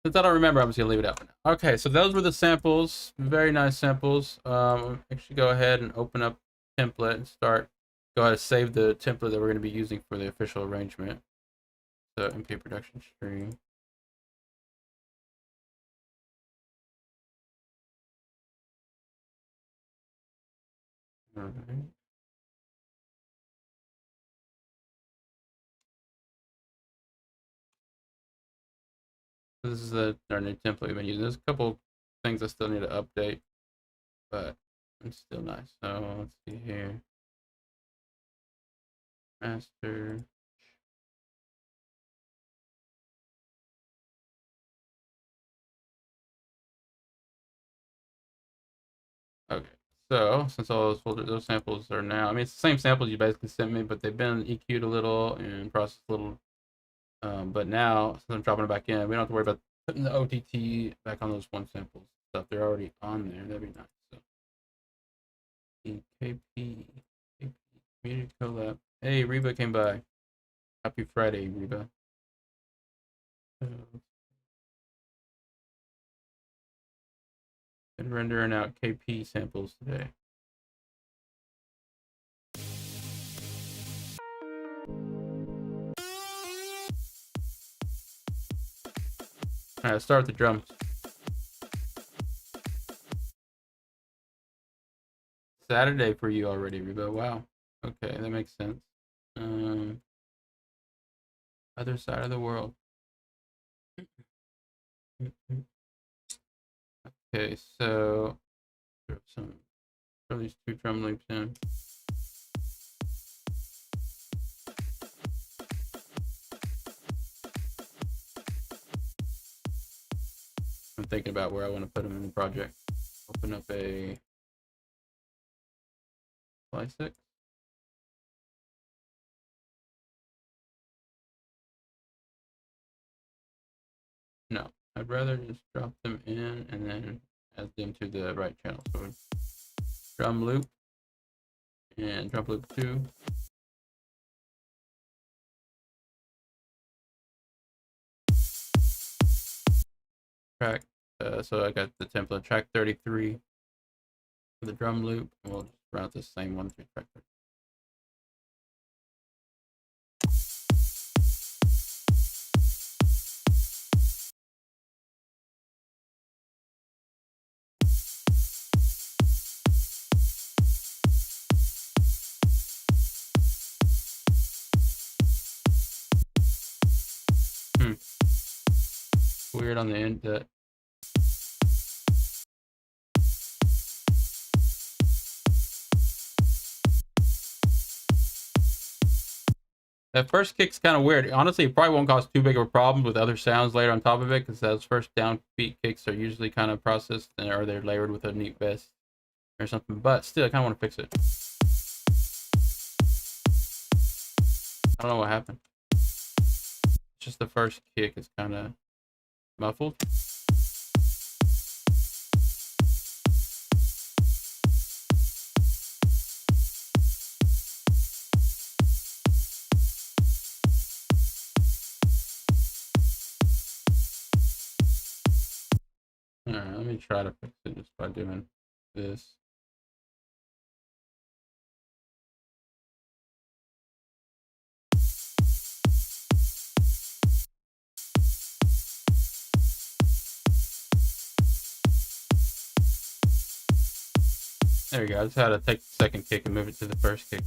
Since I don't remember, I'm just going to leave it out for now. Okay, so those were the samples. Very nice samples. Actually go ahead and open up template and start. Go ahead and save the template that we're going to be using for the official arrangement. So MPA Production stream. All right. This is our new template we've been using. There's a couple things I still need to update, but it's still nice. So let's see here. Master. Okay, so since all those folders, those samples are now, I mean, it's the same samples you basically sent me, but they've been EQ'd a little and processed a little. But now, since I'm dropping it back in, we don't have to worry about putting the OTT back on those one samples stuff. They're already on there. That'd be nice. So, KP, Community Collab. Hey, Reba came by. Happy Friday, Reba. Been rendering out KP samples today. All right, let's start with the drums. Saturday for you already, Reba. Wow. Okay, that makes sense. Other side of the world. Okay, so throw these two drum loops in. I'm thinking about where I want to put them in the project. Open up a Supply 6. No, I'd rather just drop them in and then add them to the right channel. So drum loop and drum loop 2. Track. So I got the template track 33 for the drum loop, and we'll just route the same one through track 30. Weird on the end that that first kick's kind of weird. Honestly, it probably won't cause too big of a problem with other sounds later on top of it, because those first downbeat kicks are usually kind of processed, or they're layered with a neat bass or something. But still, I kind of want to fix it. I don't know what happened. It's just the first kick is kind of muffled. Alright, let me try to fix it just by doing this. There we go. I just had to take the second kick and move it to the first kick.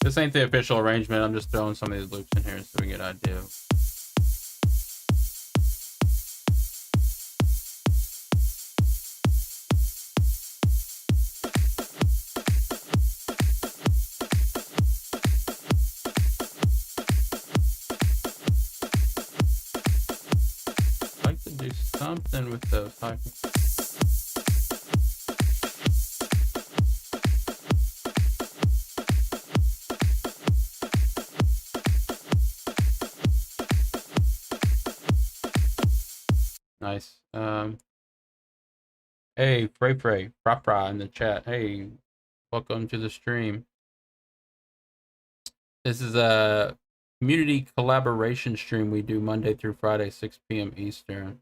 This ain't the official arrangement. I'm just throwing some of these loops in here so we get an idea. I'd like to do something with those high. Nice. Hey, Frey, Pra in the chat. Hey, welcome to the stream. This is a community collaboration stream we do Monday through Friday, 6 p.m. Eastern.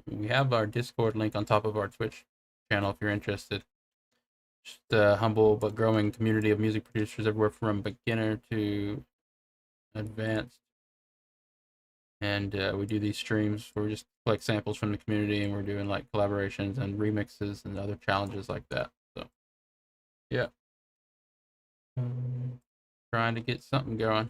We have our Discord link on top of our Twitch channel if you're interested. Just a humble but growing community of music producers everywhere from beginner to advanced. And we do these streams where we just collect samples from the community, and we're doing like collaborations and remixes and other challenges like that. So, yeah. Trying to get something going.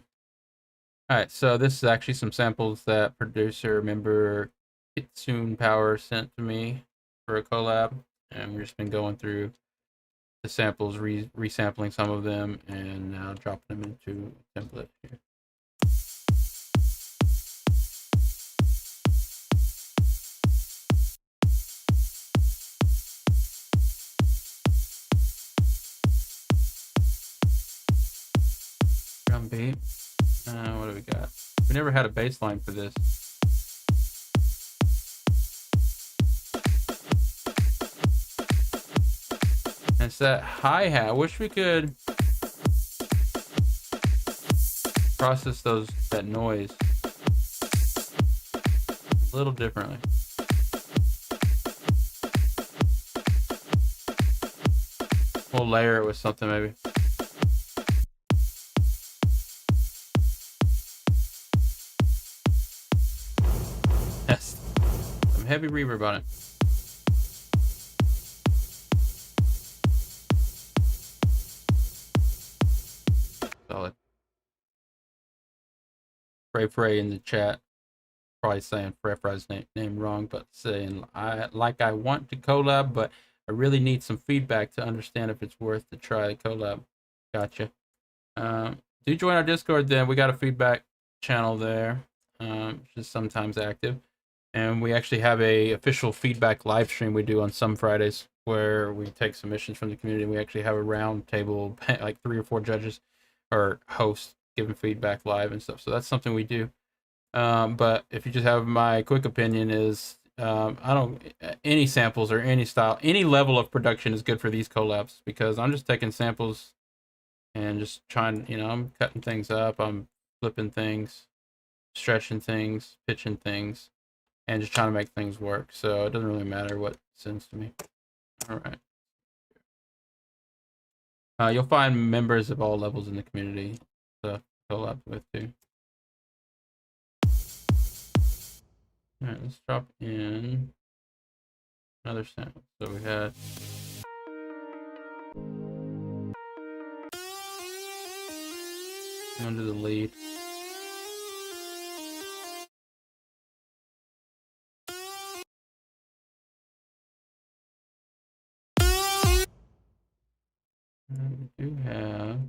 All right, so this is actually some samples that producer member Kitsune Power sent to me for a collab, and we've just been going through the samples, resampling some of them, and now dropping them into a template here. Drum beat. What do we got? We never had a bass line for this. And it's that hi-hat. I wish we could process that noise a little differently. We'll layer it with something maybe. Yes. Some heavy reverb on it. Solid. Frey in the chat. Probably saying Frey's name wrong, but saying I want to collab, but I really need some feedback to understand if it's worth to try the collab. Gotcha. Do join our Discord then. We got a feedback channel there. Just sometimes active. And we actually have a official feedback live stream we do on some Fridays where we take submissions from the community. We actually have a round table, like 3 or 4 judges or hosts giving feedback live and stuff. So that's something we do. But if you just have my quick opinion is, I don't, any samples or any style, any level of production is good for these collabs, because I'm just taking samples and just trying, I'm cutting things up, I'm flipping things, stretching things, pitching things, and just trying to make things work. So it doesn't really matter what sends to me. All right. You'll find members of all levels in the community to collab with too. All right, let's drop in another sample. So we had under the lead. And we do have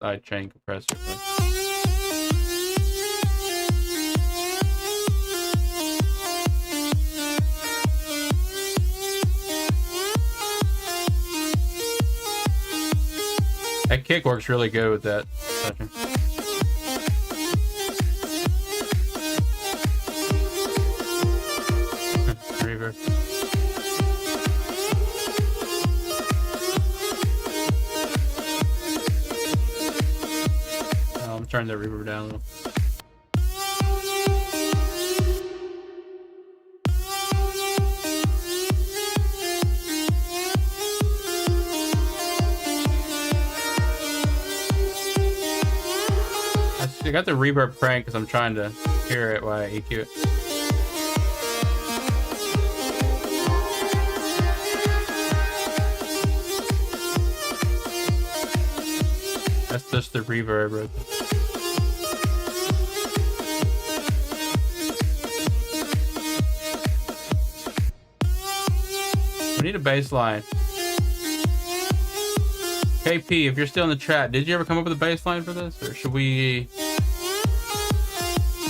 side chain compressor. That kick works really good with that session. Reverb. I'm turning the reverb down a little. I got the reverb cranked because I'm trying to hear it while I EQ it. That's just the reverb right there. We need a bass line. KP, if you're still in the chat, did you ever come up with a bass line for this? Or should we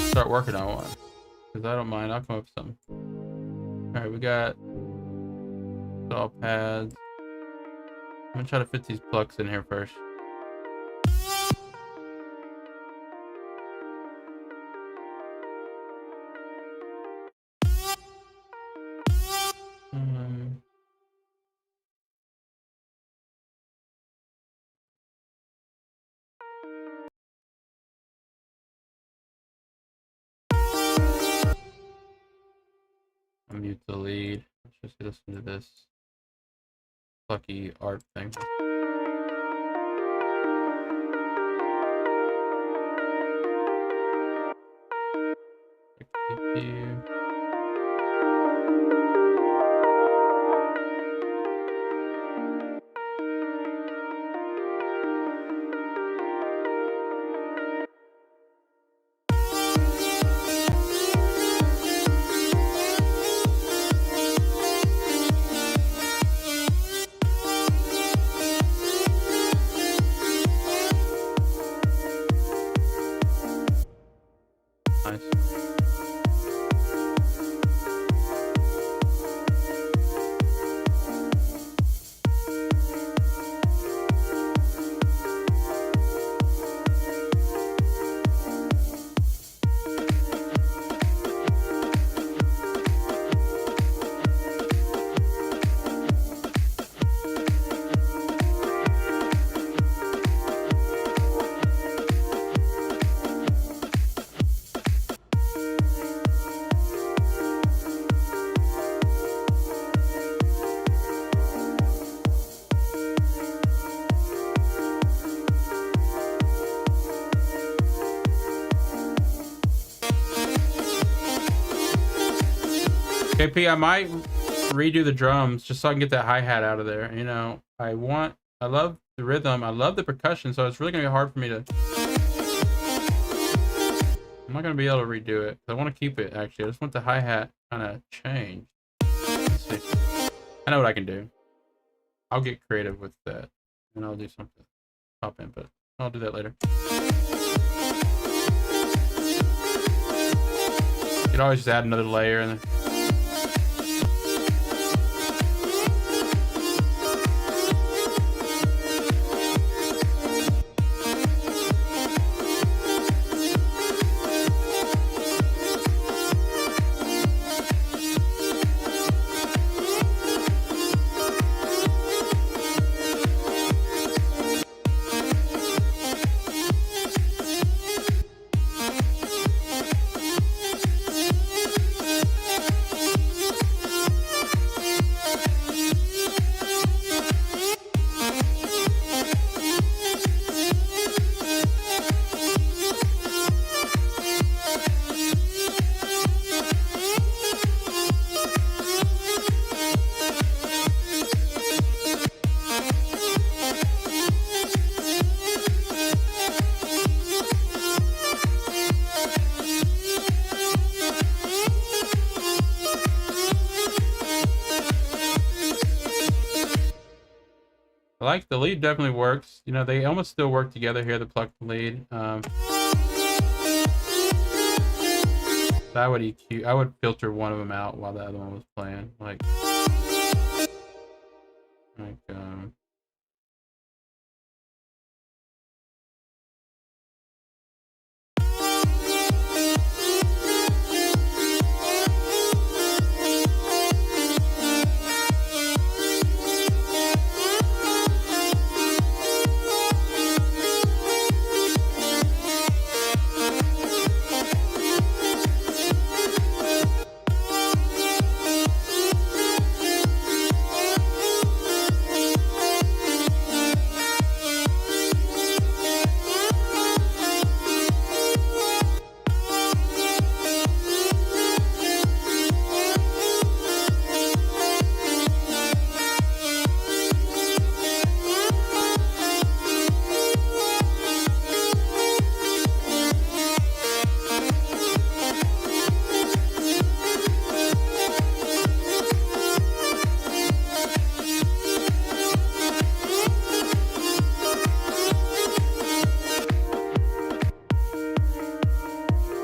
start working on one? Because I don't mind, I'll come up with something. Alright, we got saw pads. I'm gonna try to fit these plugs in here first. I'll mute the lead. Let's just listen to this plucky art thing. KP, I might redo the drums just so I can get that hi-hat out of there. I love the rhythm, I love the percussion, so it's really gonna be hard for me to. I'm not gonna be able to redo it. I want to keep it actually. I just want the hi-hat kind of changed. I know what I can do. I'll get creative with that, and I'll do something. Pop in, but I'll do that later. You could always just add another layer and then. I like the lead definitely works. You know, they almost still work together here, the pluck and lead. I would EQ, I would filter one of them out while the other one was playing. Like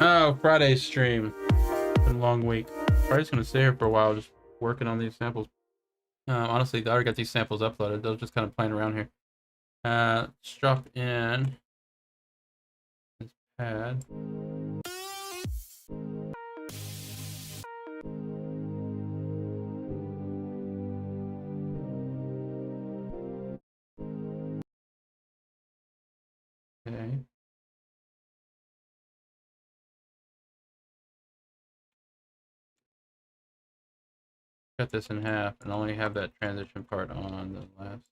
oh, Friday's stream. Been a long week. Friday's gonna stay here for a while, just working on these samples. Honestly, I already got these samples uploaded. They're just kind of playing around here. Let's drop in this pad. Okay. Cut this in half and only have that transition part on the last.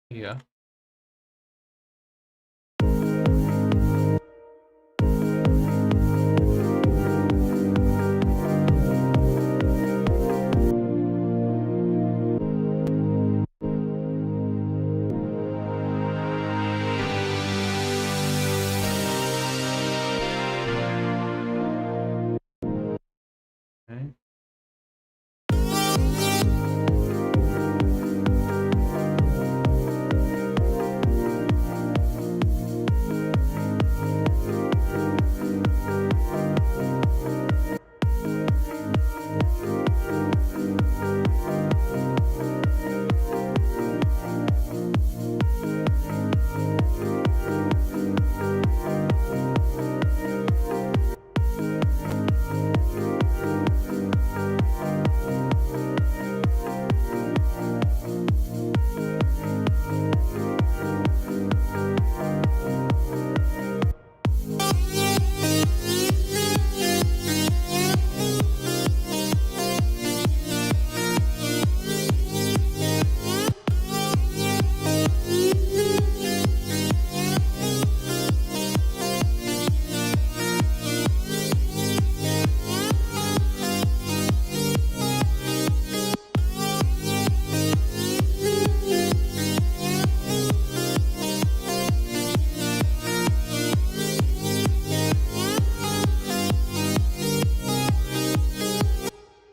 Yeah. Okay.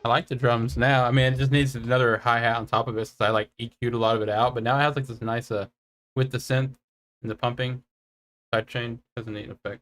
I like the drums now. I mean, it just needs another hi-hat on top of it since I like EQ'd a lot of it out. But now it has like this nice, with the synth and the pumping sidechain, has a neat effect.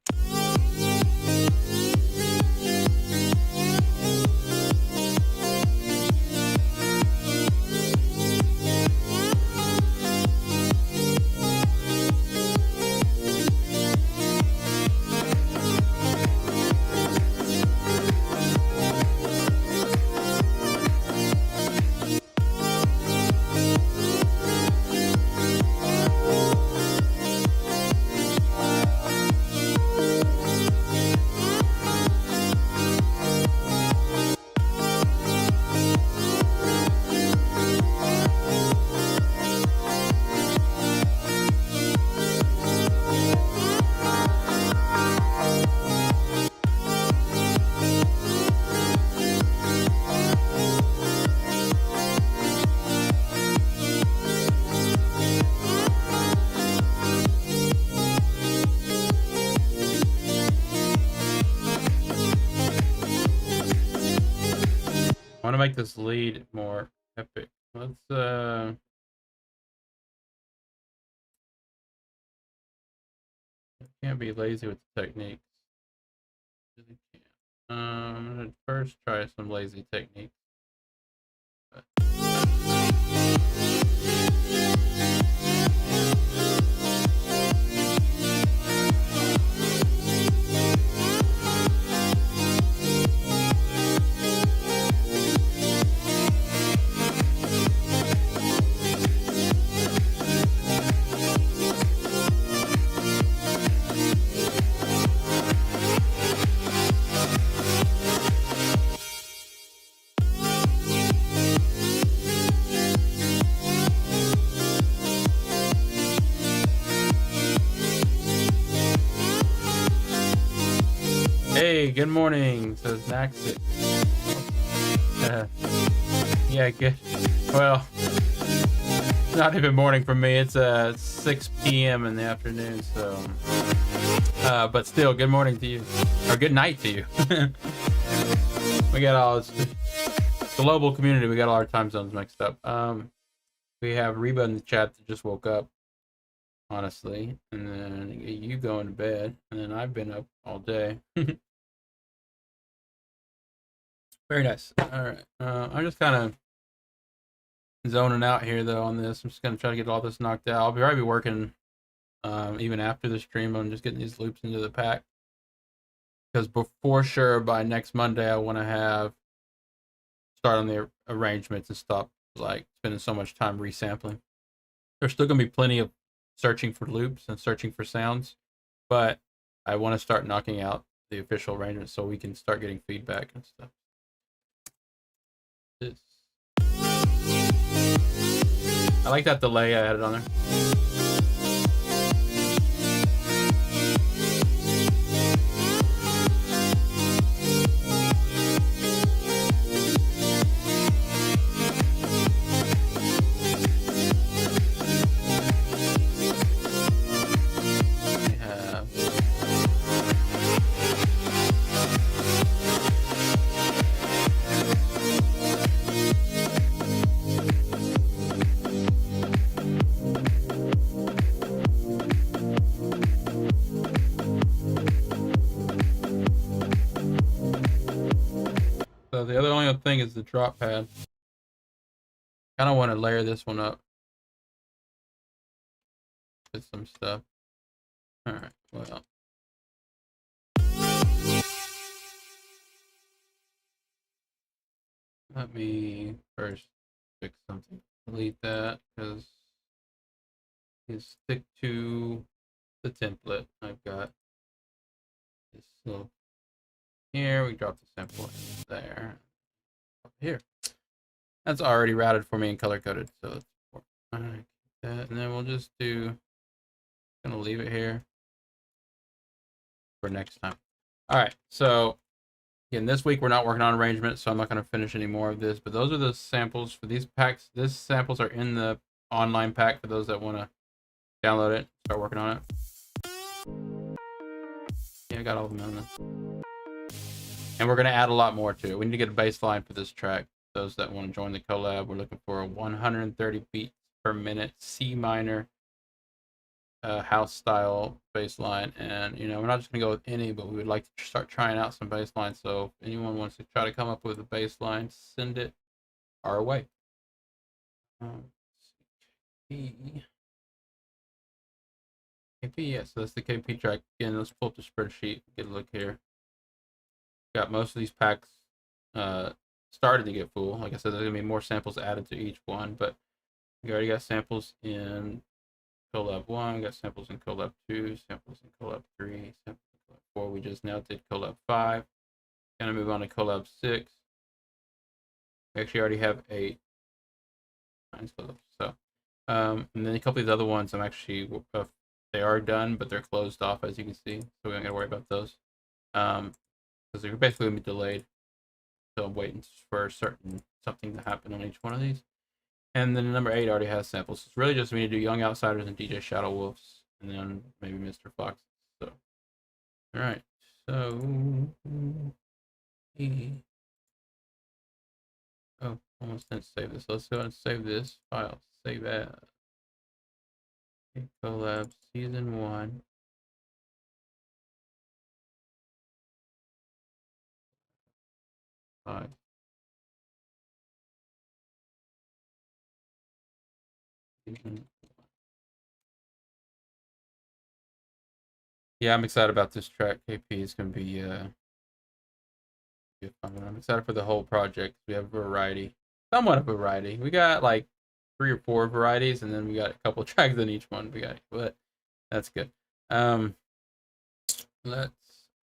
I want to make this lead more epic. Let's can't be lazy with the techniques. Really can't. I'm gonna first try some lazy techniques. Hey, good morning, says Naxit. Yeah, good. Well, not even morning for me. It's 6 p.m. in the afternoon, so but still, good morning to you, or good night to you. We got all this global community. We got all our time zones mixed up. We have Reba in the chat that just woke up, honestly, and then you going to bed, and then I've been up all day. Very nice. All right. I'm just kind of zoning out here though on this. I'm just gonna try to get all this knocked out. I'll probably be working even after the stream on just getting these loops into the pack, because before sure by next Monday I want to start on the arrangements and stop like spending so much time resampling. There's still gonna be plenty of searching for loops and searching for sounds, but I want to start knocking out the official arrangements so we can start getting feedback and stuff. I like that delay I added on there. So the only other thing is the drop pad. Kind of want to layer this one up with some stuff. All right, well. Let me first fix something. Delete that because you stick to the template. I've got this little here. We drop the sample there. Up here. That's already routed for me and color coded, so it's all right. That, and then we'll just do. Gonna leave it here for next time. All right, so again, this week we're not working on arrangement, so I'm not going to finish any more of this, but those are the samples for these packs. These samples are in the online pack for those that want to download it, start working on it. Yeah, I got all of them in there. And we're going to add a lot more to it. We need to get a bass line for this track. Those that want to join the collab, we're looking for a 130 beats per minute C minor house style bass line. And, you know, we're not just going to go with any, but we would like to start trying out some bass lines. So if anyone wants to try to come up with a bass line, send it our way. KP, yeah, so that's the KP track. Again, let's pull up the spreadsheet, get a look here. Got most of these packs started to get full. Like I said, there's gonna be more samples added to each one, but we already got samples in collab 1, got samples in collab 2, samples in collab 3, samples in collab 4. We just now did collab 5. Gonna move on to collab 6. We actually already have 8. So, and then a couple of these other ones, I'm actually they are done, but they're closed off, as you can see, so we don't gotta worry about those. Because they're basically gonna be delayed. So I'm waiting for something to happen on each one of these. And then number 8 already has samples. It's really just we need to do Young Outsiders and DJ Shadow Wolves, and then maybe Mr. Fox. So, all right. So, oh, almost didn't save this. Let's go ahead and save this file. Save as. Collab Season 1. Five. Yeah, I'm excited about this track. KP is gonna be fun. I'm excited for the whole project. We have a variety, somewhat of a variety. We got like 3 or 4 varieties, and then we got a couple tracks in each one. But that's good. Let's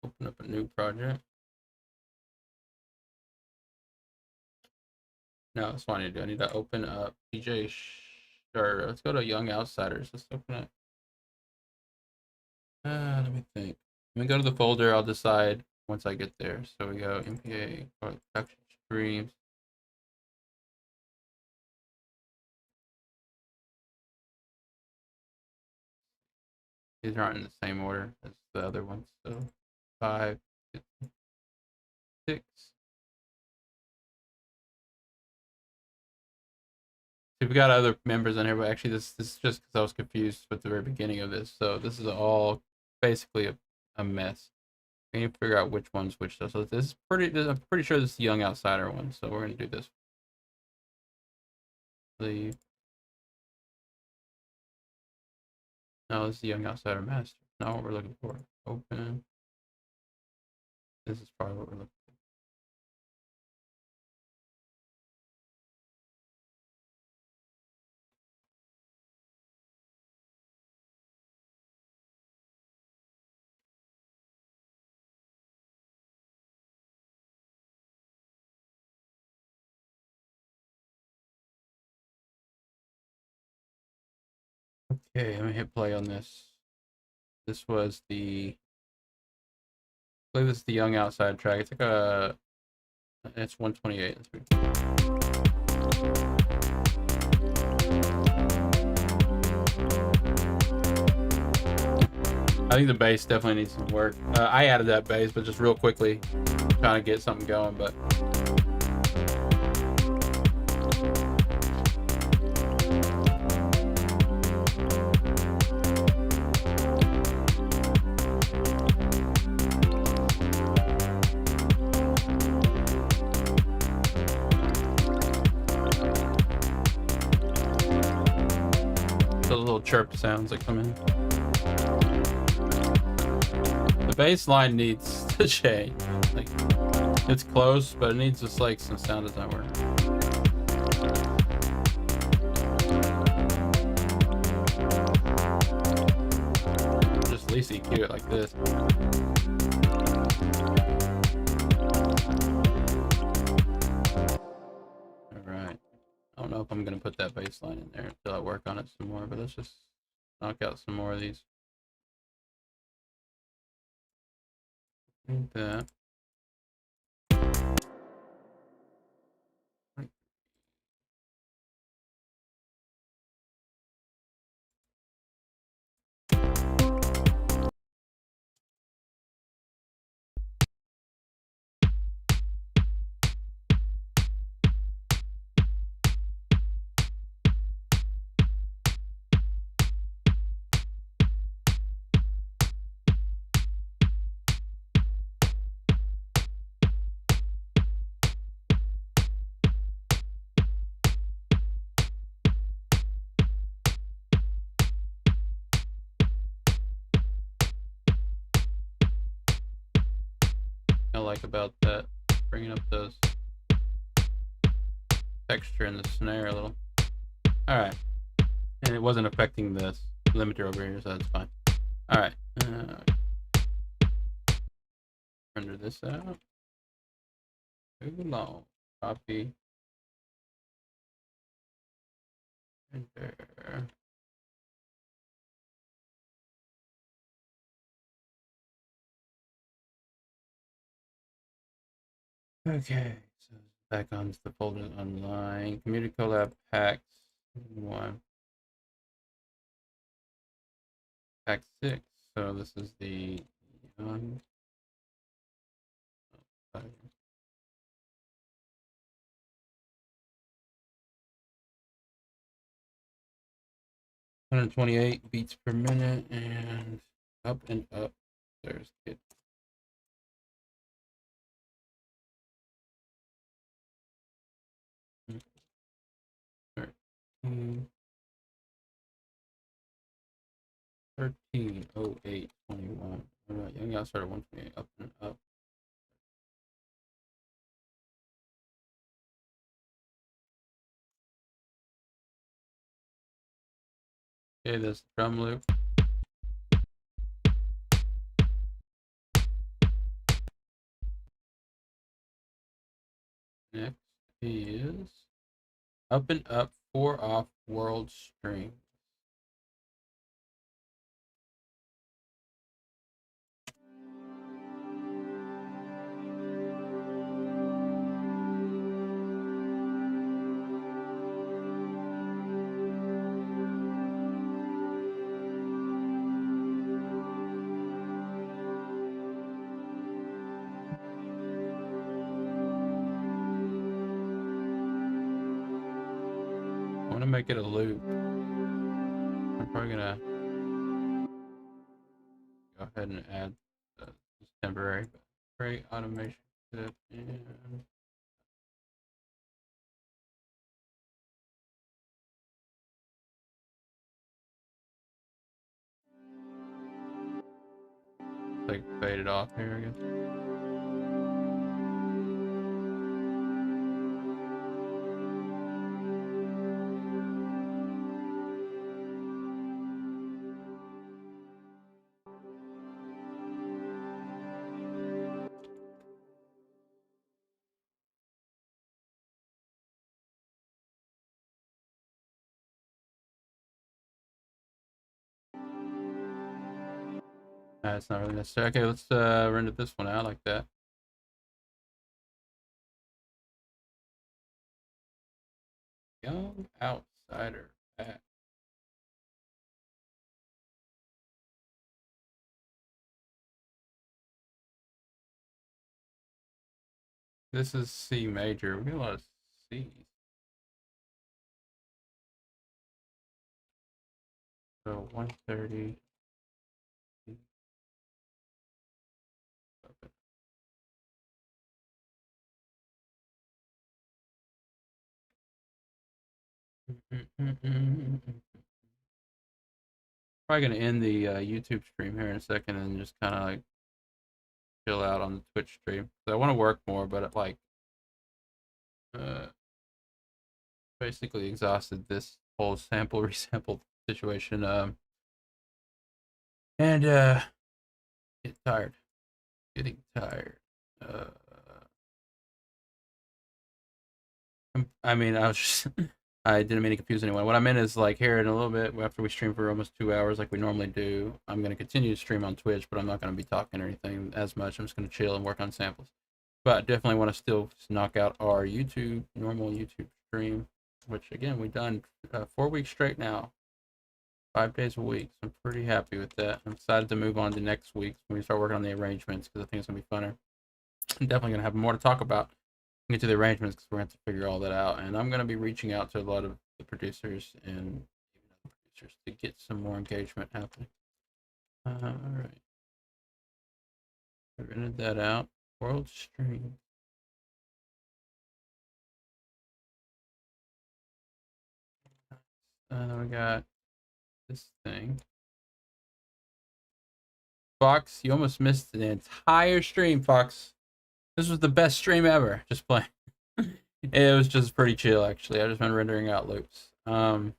open up a new project. No, that's what I need to do. I need to open up DJ. Or let's go to Young Outsiders. Let's open it. Let me think. Let me go to the folder. I'll decide once I get there. So we go MPA Production Streams. These aren't in the same order as the other ones. So 5, 6. So we've got other members on here, but actually this is just because I was confused with the very beginning of this. So this is all basically a mess. I need to figure out which one's which. So this is I'm pretty sure this is the Young Outsider one. So we're gonna do this. Leave. No, this is the Young Outsider Master. Not what we're looking for. Open. This is probably what we're looking for. Okay, I'm gonna hit play on this. This was I believe this is the Young Outside track. It's like it's 128. That's pretty cool. I think the bass definitely needs some work. I added that bass, but just real quickly, trying to get something going. But those little chirp sounds that come in. The bass line needs to change. Like, it's close, but it needs just like some sound design work. Just at least EQ it like this. All right. I don't know if I'm gonna put that bass line in there until I work on it some more, but let's just knock out some more of these. Like that. I like about that, bringing up those texture in the snare a little. All right, and it wasn't affecting this limiter over here, so that's fine. All right, render this out. Too long. Copy. Enter. Okay, so back onto the folder online. Community collab packs 1, pack 6. So this is the young. 128 beats per minute and up and up. There's it. Mm, 13:08:21. All right, young got started 128 up and up. Okay, this drum loop. Next is up and up 4 off world string. I want to make it a loop. I'm probably gonna go ahead and add this temporary, but create automation tip and like fade it off here, I guess. It's not really necessary. Okay, let's render this one out like that. Young outsider pack. This is C major. We get a lot of C's. So 130. Probably gonna end the YouTube stream here in a second and just kind of like chill out on the Twitch stream. So I want to work more, but like uh, basically exhausted this whole sample resample situation. And get tired. Getting tired. Uh, I mean, I was just, I didn't mean to confuse anyone. What I meant is like here in a little bit after we stream for almost 2 hours, like we normally do, I'm gonna continue to stream on Twitch, but I'm not gonna be talking or anything as much. I'm just gonna chill and work on samples. But definitely want to still knock out our normal YouTube stream, which again we've done 4 weeks straight now, 5 days a week. So I'm pretty happy with that. I'm excited to move on to next week when we start working on the arrangements because I think it's gonna be funner. I'm definitely gonna have more to talk about. Get to the arrangements because we're going to have to figure all that out. And I'm going to be reaching out to a lot of the producers and even other producers to get some more engagement happening. All right. I rented that out. World stream. We got this thing. Fox, you almost missed the entire stream, Fox. This was the best stream ever. Just playing. It was just pretty chill, actually. I just been rendering out loops. I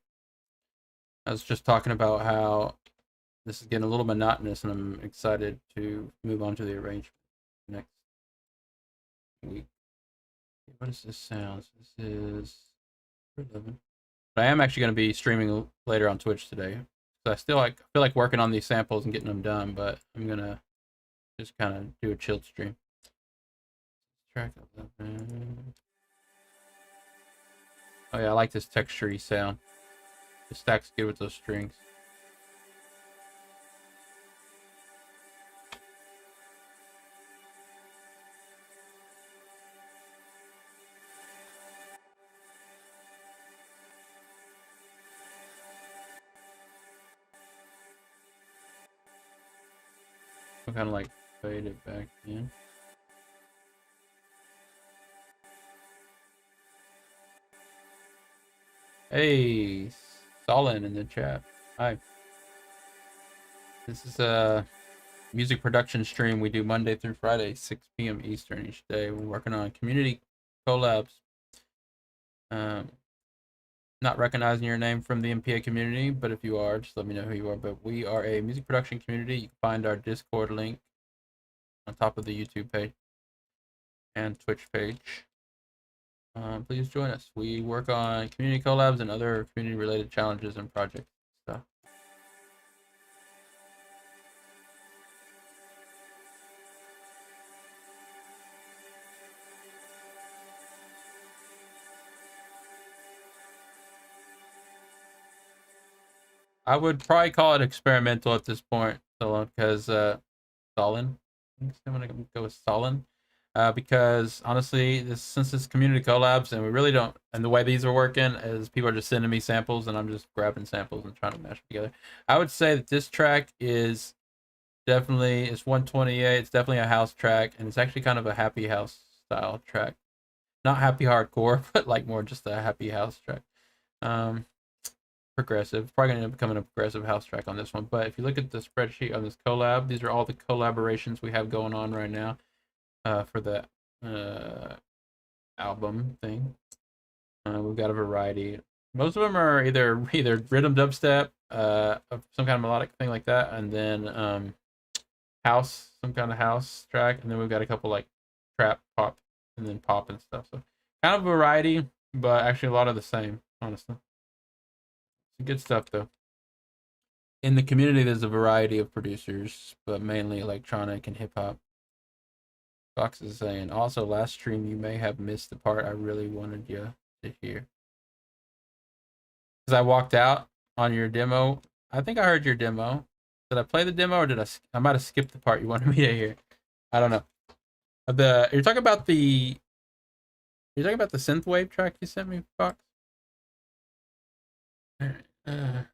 was just talking about how this is getting a little monotonous, and I'm excited to move on to the arrangement next week. What is this sound? This is 11. But I am actually going to be streaming later on Twitch today. So I feel like working on these samples and getting them done, but I'm gonna just kind of do a chilled stream. Track 11. Oh yeah, I like this texture-y sound. The stack's good with those strings. I'll kind of like fade it back in. Hey, Solin in the chat. Hi. This is a music production stream we do Monday through Friday, 6 p.m. Eastern each day. We're working on community collabs. Not recognizing your name from the MPA community, but if you are, just let me know who you are. But we are a music production community. You can find our Discord link on top of the YouTube page and Twitch page. Please join us. We work on community collabs and other community-related challenges and projects stuff. I would probably call it experimental at this point, because Solin. I'm gonna go with Solin. Because honestly, since it's community collabs and we really don't, and the way these are working is people are just sending me samples and I'm just grabbing samples and trying to mash them together. I would say that this track is definitely, it's 128. It's definitely a house track, and it's actually kind of a happy house style track. Not happy hardcore, but like more just a happy house track. Progressive. Probably gonna end up becoming a progressive house track on this one. But if you look at the spreadsheet on this collab, these are all the collaborations we have going on right now for the album thing. We've got a variety. Most of them are either rhythm dubstep, some kind of melodic thing like that, and then house, some kind of house track, and then we've got a couple like trap, pop, and then pop and stuff. So kind of variety, but actually a lot of the same, honestly. Some good stuff though. In the community, there's a variety of producers, but mainly electronic and hip hop. Fox is saying, also last stream you may have missed the part I really wanted you to hear. Because I walked out on your demo. I think I heard your demo. Did I play the demo or did I might have skipped the part you wanted me to hear. I don't know. You're talking about the synthwave track you sent me, Fox? Alright,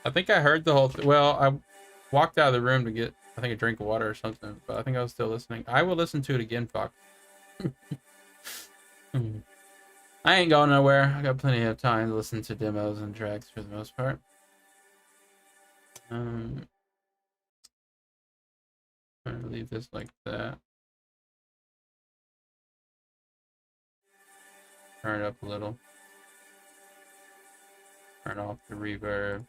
I think I heard the whole thing. Well, I walked out of the room to get, I think, a drink of water or something, but I think I was still listening. I will listen to it again, Fox. I ain't going nowhere. I got plenty of time to listen to demos and tracks for the most part. I'm gonna leave this like that. Turn it up a little. Turn off the reverb.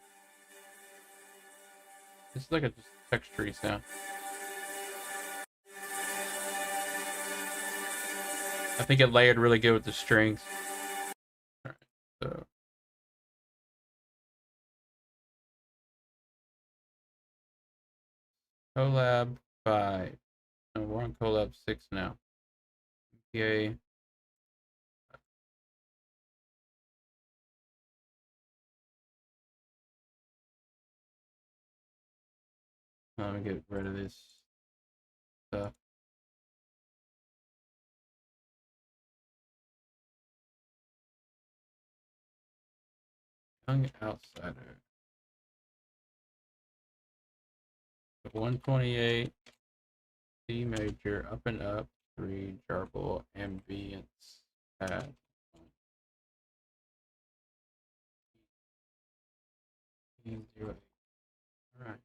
This is like a texture sound. I think it layered really good with the strings. Alright, so collab 5. No, we're on collab 6 now. MPA. Let me get rid of this stuff. Young Outsider. 128, C major, up and up, 3, jarble, ambience, pad. All right.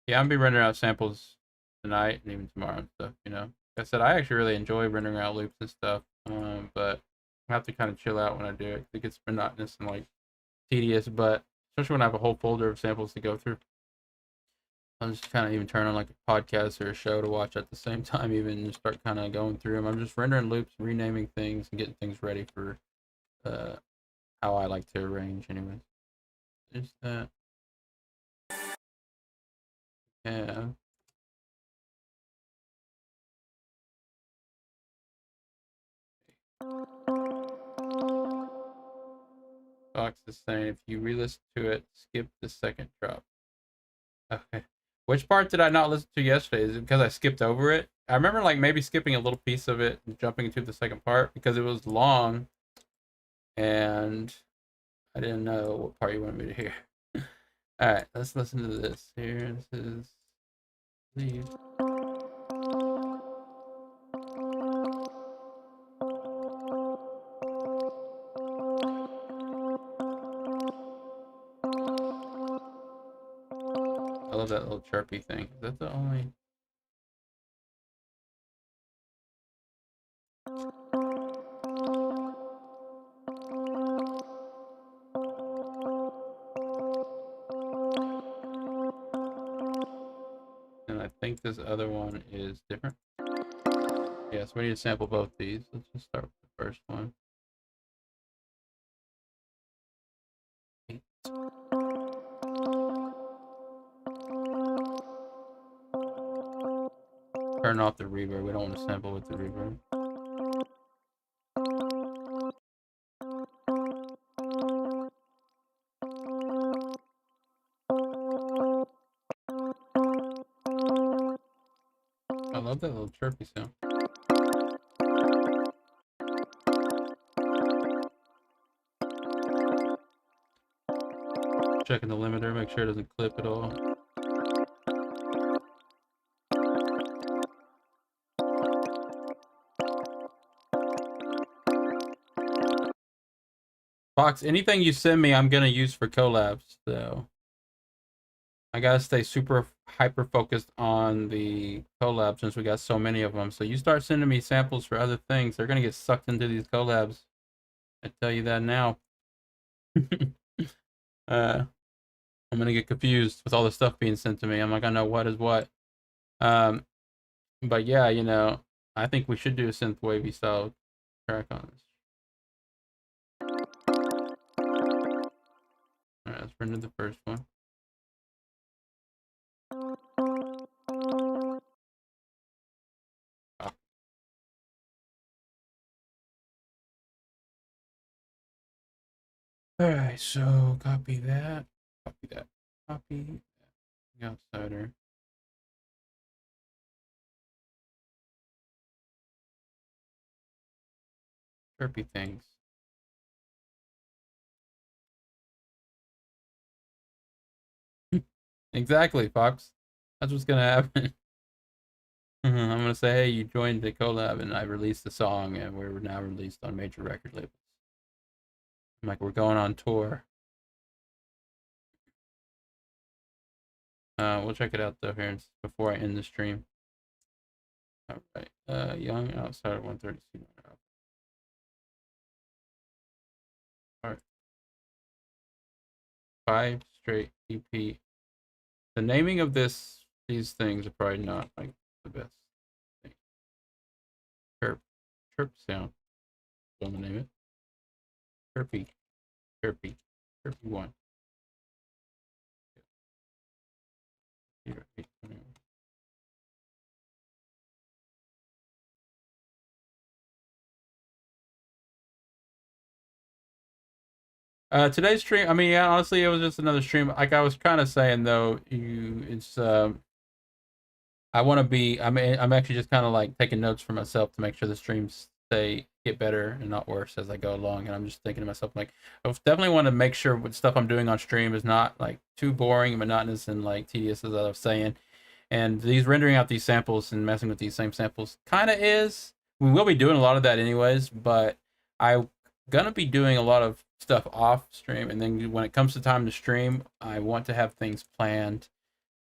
Yeah, I'm gonna be rendering out samples tonight and even tomorrow and stuff. Like I said, I actually really enjoy rendering out loops and stuff. But I have to kind of chill out when I do it. It gets monotonous and like tedious, but especially when I have a whole folder of samples to go through. I'm just kind of even turn on like a podcast or a show to watch at the same time, even and start kind of going through them. I'm just rendering loops, renaming things, and getting things ready for uh, how I like to arrange, anyway. There's that. Yeah. Fox is saying if you re-listen to it, skip the second drop. Okay. Which part did I not listen to yesterday? Is it because I skipped over it? I remember like maybe skipping a little piece of it and jumping into the second part because it was long and I didn't know what part you wanted me to hear. Alright, let's listen to this. Here, this is Leave. I love that little chirpy thing. Is that the only... And I think this other one is different. Yes, we need to sample both these. Let's just start with the first one. Turn off the reverb. We don't want to sample with the reverb. I love that little chirpy sound. Checking the limiter, make sure it doesn't clip at all. Fox, anything you send me, I'm gonna use for collabs, so I gotta stay super hyper focused on the collabs since we got so many of them. So you start sending me samples for other things, they're gonna get sucked into these collabs. I tell you that now. I'm gonna get confused with all the stuff being sent to me. I'm not gonna know what is what. But yeah, I think we should do a synth wavy style track on this. Alright, let's render the first one. Alright, so copy that. Copy that. Copy that. Outsider. Chirpy things. Exactly, Fox. That's what's gonna happen. I'm gonna say, hey, you joined the collab and I released the song and we're now released on major record labels. I'm like, we're going on tour. We'll check it out though here before I end the stream. Alright. Young Outsider 130. Alright. 5 straight EP. The naming of these things are probably not like the best thing. Chirp sound. I'm gonna name it. Chirpy. Chirpy 1. Today's stream, I mean, yeah, honestly, it was just another stream. Like I was kind of saying though, I want to be. I'm actually just kind of like taking notes for myself to make sure the streams stay get better and not worse as I go along. And I'm just thinking to myself, like, I definitely want to make sure what stuff I'm doing on stream is not like too boring and monotonous and like tedious, as I was saying. And these rendering out these samples and messing with these same samples kind of is. We will be doing a lot of that anyways, but I'm gonna be doing a lot of stuff off stream. And then when it comes to time to stream, I want to have things planned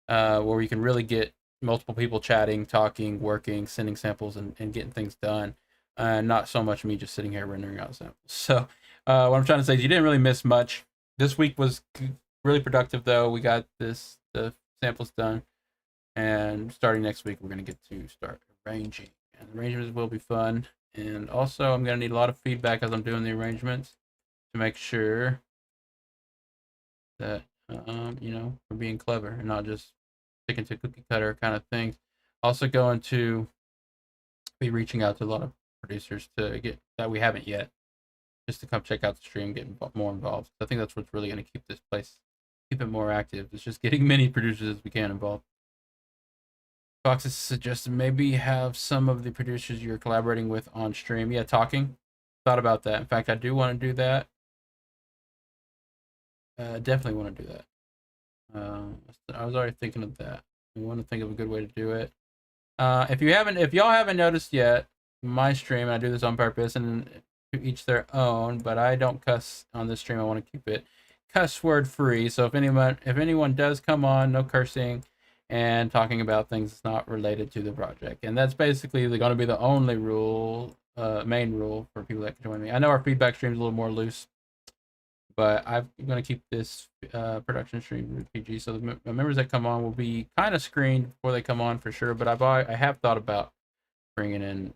where we can really get multiple people chatting, talking, working, sending samples, and getting things done. Not so much me just sitting here rendering out samples. So what I'm trying to say is you didn't really miss much. This week was really productive, though. We got the samples done, and starting next week, we're going to get to start arranging. And the arrangements will be fun. And also, I'm going to need a lot of feedback as I'm doing the arrangements to make sure that, we're being clever and not just sticking to cookie cutter kind of things. Also going to be reaching out to a lot of producers to get that we haven't yet, just to come check out the stream, get more involved. I think that's what's really going to keep this place, keep it more active. It's just getting many producers as we can involved. Fox has suggested maybe have some of the producers you're collaborating with on stream. Yeah, talking. Thought about that. In fact, I do want to do that. Definitely want to do that. I was already thinking of that. We want to think of a good way to do it. If y'all haven't noticed yet, my stream, and I do this on purpose, and to each their own, but I don't cuss on this stream. I want to keep it cuss word free. So if anyone does come on, no cursing and talking about things not related to the project. And that's basically going to be the only rule, main rule for people that can join me. I know our feedback stream is a little more loose, but I'm going to keep this production stream with PG, so the members that come on will be kind of screened before they come on for sure. But I have thought about bringing in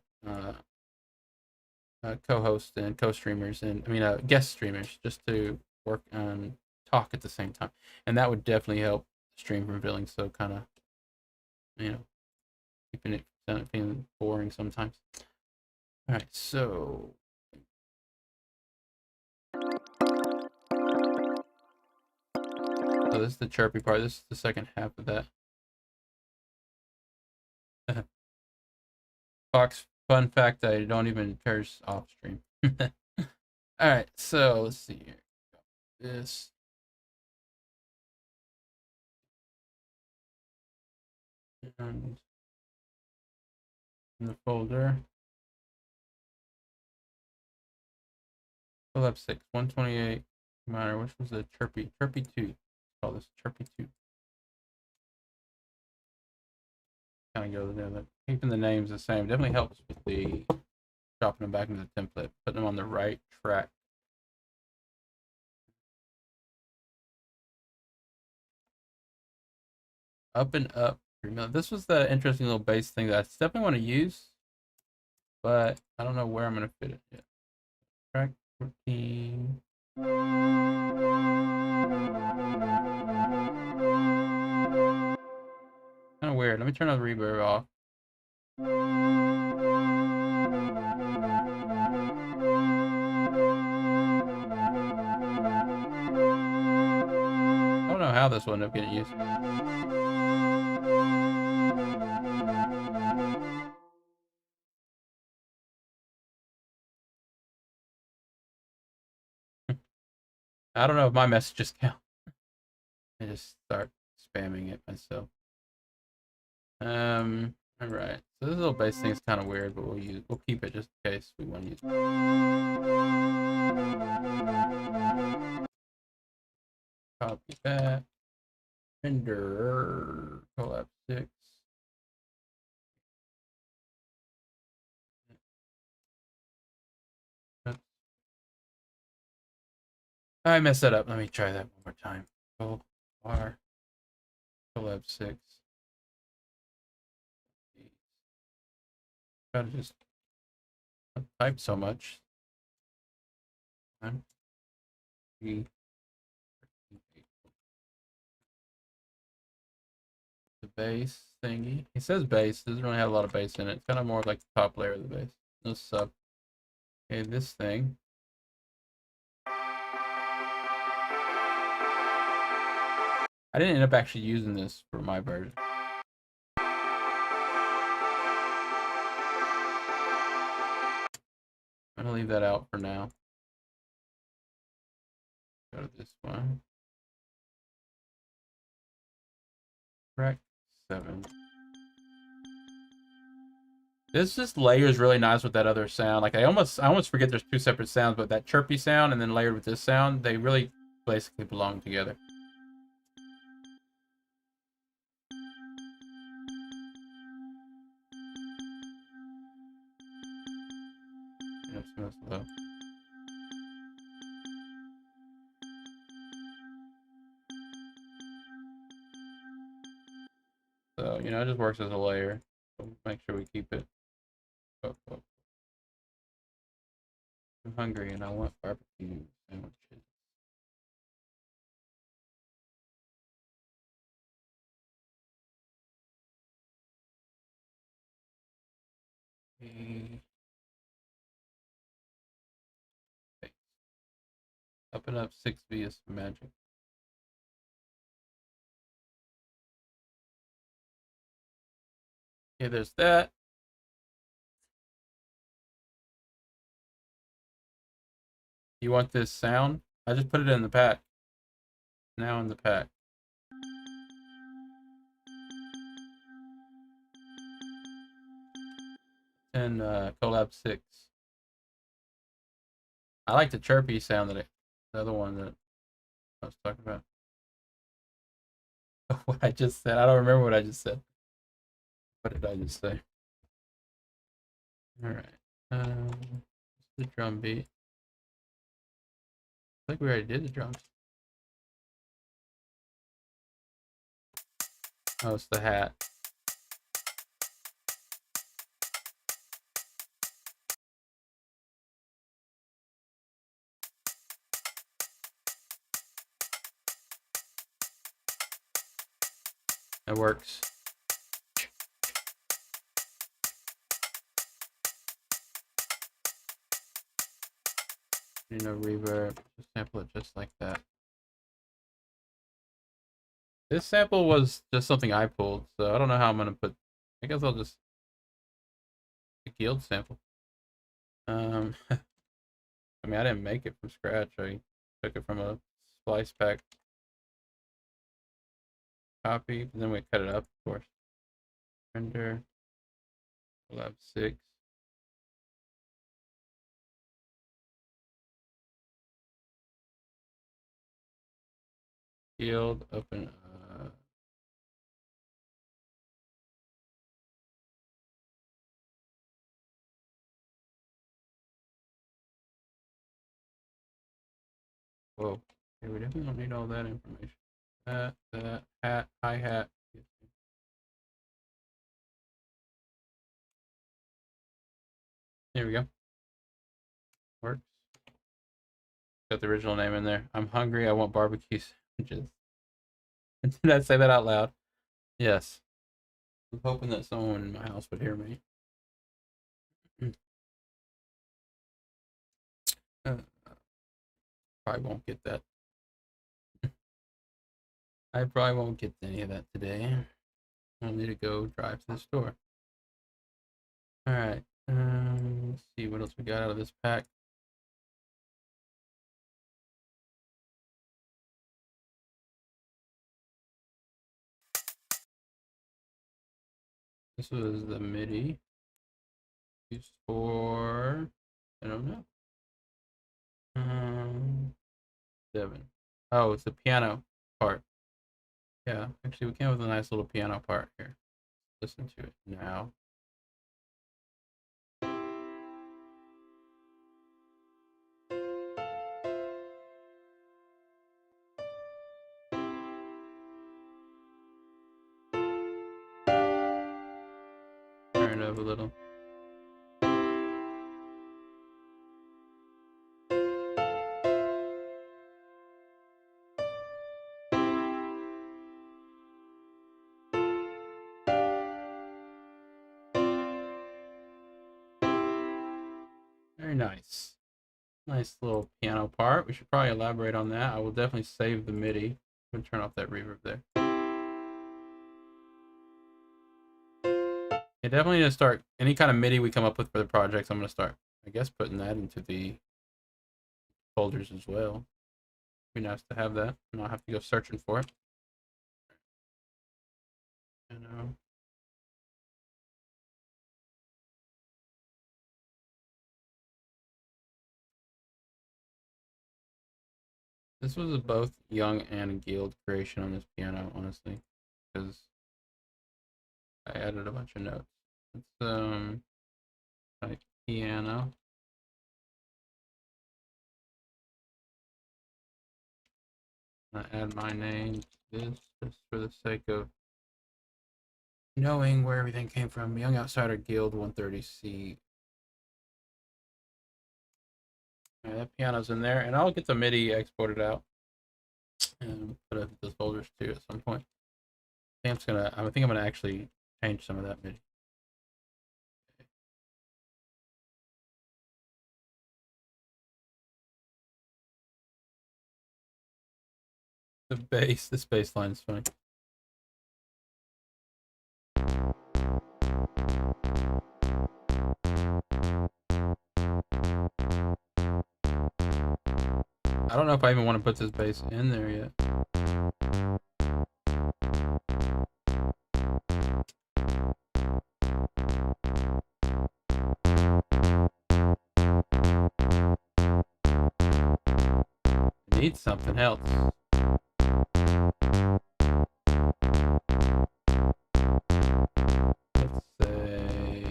co-hosts and co-streamers, and guest streamers, just to work and talk at the same time, and that would definitely help the stream from feeling so kind of, keeping it feeling boring sometimes. All right, so. So this is the chirpy part. This is the second half of that. Fox, fun fact, I don't even curse off stream. Alright, so let's see here. This. And in the folder. Collab 6, 128 minor, which was a chirpy 2. Let's call this chirpy 2. Kind of go there. Keeping the names the same definitely helps with the dropping them back into the template, putting them on the right track. Up and up. This was the interesting little bass thing that I definitely want to use, but I don't know where I'm going to fit it yet. Track 14. Kind of weird. Let me turn the reverb off. I don't know how this will end up getting used. I don't know if my messages count. I just start spamming it myself. All right. So this little bass thing is kind of weird, but we'll keep it just in case we want to use it. Copy that. Render collab 6. I messed that up. Let me try that one more time. R collab 6. Try to just not type so much. The bass thingy. He says bass. Doesn't really have a lot of bass in it. It's kind of more like the top layer of the bass. No sub. Okay, this thing. I didn't end up actually using this for my version. I'm gonna leave that out for now. Go to this one. Track 7. This just layers really nice with that other sound. Like I almost forget there's two separate sounds, but that chirpy sound and then layered with this sound, they really basically belong together. Yep, so that's low. So, you know, it just works as a layer. So make sure we keep it. Oh, oh. I'm hungry and I want barbecue sandwiches. Okay. Up and up 6V is magic. Okay, there's that. You want this sound? I just put it in the pack. Now in the pack. And collab 6. I like the chirpy sound the other one that I was talking about. What I just said. I don't remember what I just said. What did I just say? All right. The drum beat. I think we already did the drums. Oh, it's the hat. It works. No reverb. Just sample it just like that. This sample was just something I pulled, so I don't know how I'm gonna put. I guess I'll just a guild sample. I mean, I didn't make it from scratch. I took it from a splice pack copy, and then we cut it up, of course. Render. We'll have 6. Guild open. Whoa. Okay, we definitely don't need all that information. That, hat, hi-hat. Here we go. Works. Got the original name in there. I'm hungry. I want barbecue sandwiches. Did I say that out loud? Yes. I was hoping that someone in my house would hear me. Probably won't get that. I probably won't get any of that today. I'll need to go drive to the store. Alright. Let's see what else we got out of this pack. This was the MIDI. Used for, I don't know. 7. Oh, it's the piano part. Yeah, actually we came with a nice little piano part here. Listen to it now. Turn it up a little. Very nice. Nice little piano part. We should probably elaborate on that. I will definitely save the MIDI. I'm gonna turn off that reverb there. Yeah, definitely need to start any kind of MIDI we come up with for the projects. I'm gonna start I guess putting that into the folders as well. Be nice to have that, and not have to go searching for it. You know. This was a both Young and Guild creation on this piano, honestly, because I added a bunch of notes. It's like piano. I add my name to this just for the sake of knowing where everything came from. Young Outsider Guild 130C. Yeah, that piano's in there, and I'll get the MIDI exported out and put it in those folders too at some point. I think I'm gonna actually change some of that MIDI. This bass line is funny. I don't know if I even want to put this bass in there yet. It needs something else. Let's say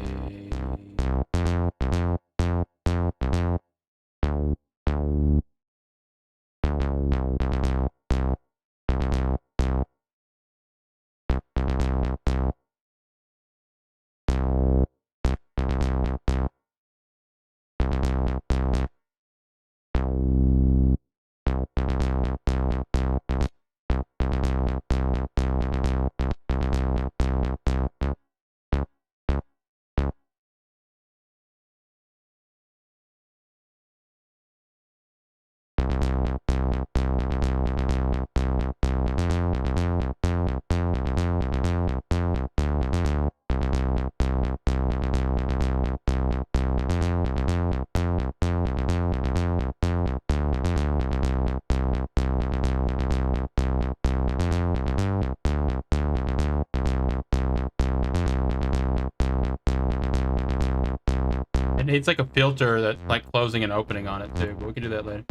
it needs like a filter that like closing and opening on it too, but we can do that later.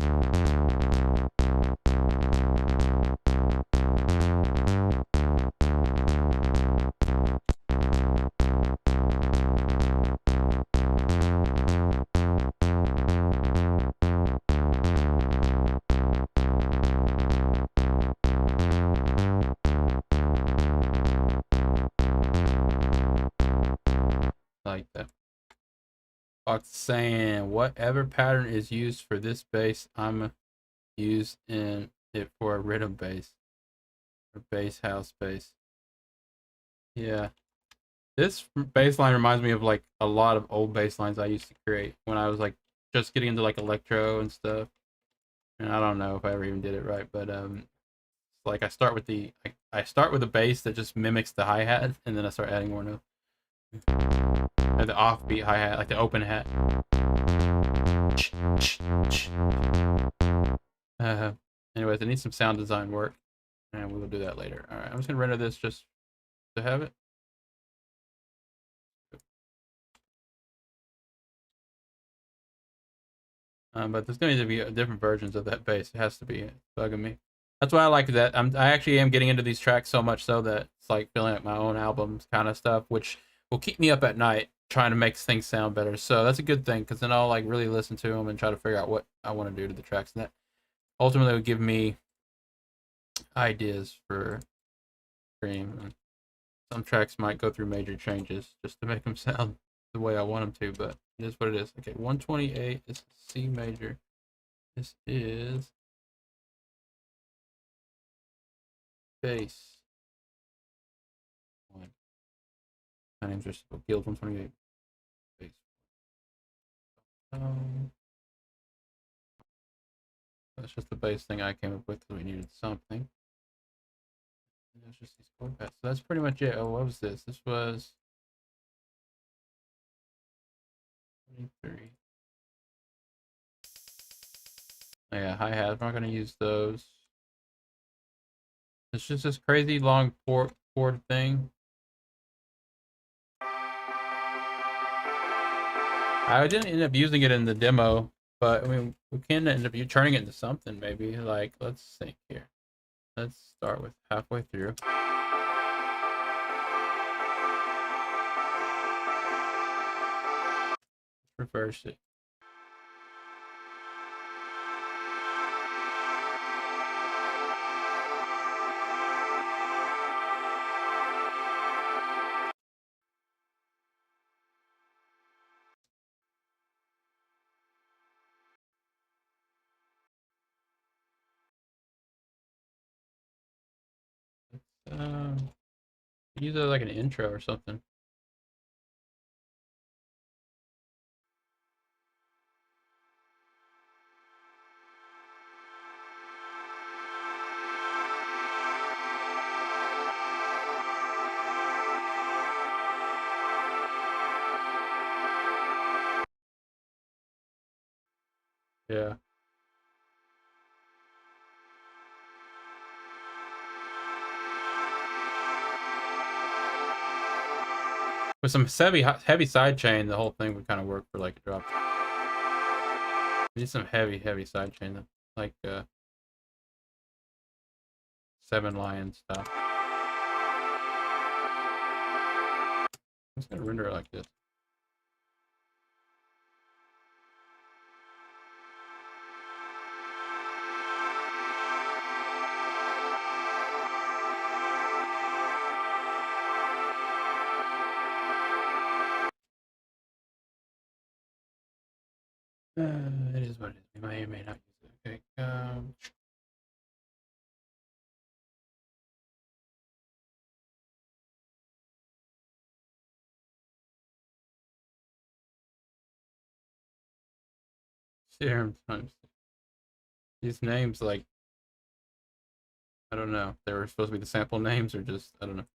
Like that. Fox saying whatever pattern is used for this bass, I'm use in it for a rhythm bass or bass house bass. Yeah, this bass line reminds me of like a lot of old bass lines I used to create when I was like just getting into like electro and stuff. And I don't know if I ever even did it right, but like I start with a bass that just mimics the hi hat, and then I start adding more notes. Or the offbeat hi hat, like the open hat. Uh, Anyways, it needs some sound design work, and we will do that later. All right, I'm just gonna render this just to have it. But there's going to be different versions of that bass. It has to be bugging me. That's why I like that. I actually am getting into these tracks so much so that it's like feeling like my own albums kind of stuff, which will keep me up at night trying to make things sound better. So that's a good thing because then I'll like really listen to them and try to figure out what I want to do to the tracks, and that ultimately will give me ideas for Cream. And some tracks might go through major changes just to make them sound the way I want them to, but it is what it is. Okay, 128 is C major. This is bass. My name's just Guild 128 bass. Um, that's just the base thing I came up with because we needed something. And that's just these chord paths. So that's pretty much it. Oh, what was this? This was 23. Yeah, hi-hat. I'm not gonna use those. It's just this crazy long chord thing. I didn't end up using it in the demo, but I mean, we can end up turning it into something maybe. Like, let's think here. Let's start with halfway through. Reverse it. Um, use it like an intro or something. Yeah. With some heavy side chain, the whole thing would kind of work for like a drop. We need some heavy side chain, though. Like 7 Lion stuff. I'm just gonna render it like this. It is what it is. We may or may not use it. Okay. Serum times. These names, like, I don't know. They were supposed to be the sample names or just, I don't know.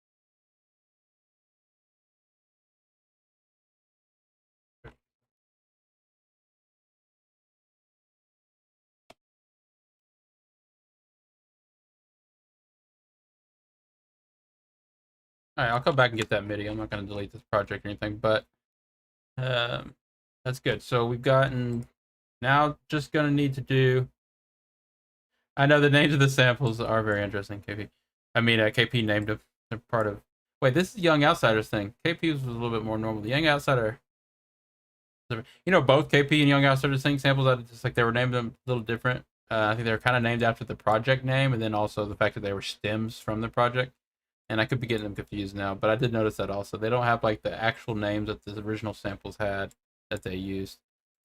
All right, I'll come back and get that MIDI. I'm not going to delete this project or anything, but um, that's good. So we've gotten, now just going to need to do, I know the names of the samples are very interesting, KP. I mean, KP named them. They're part of, wait, this is Young Outsiders thing. KP was a little bit more normal. The Young Outsider, both KP and Young Outsiders thing samples, that just like they were named them a little different. I think they were kind of named after the project name, and then also the fact that they were stems from the project. And I could be getting them confused now, but I did notice that also. They don't have like the actual names that the original samples had that they used.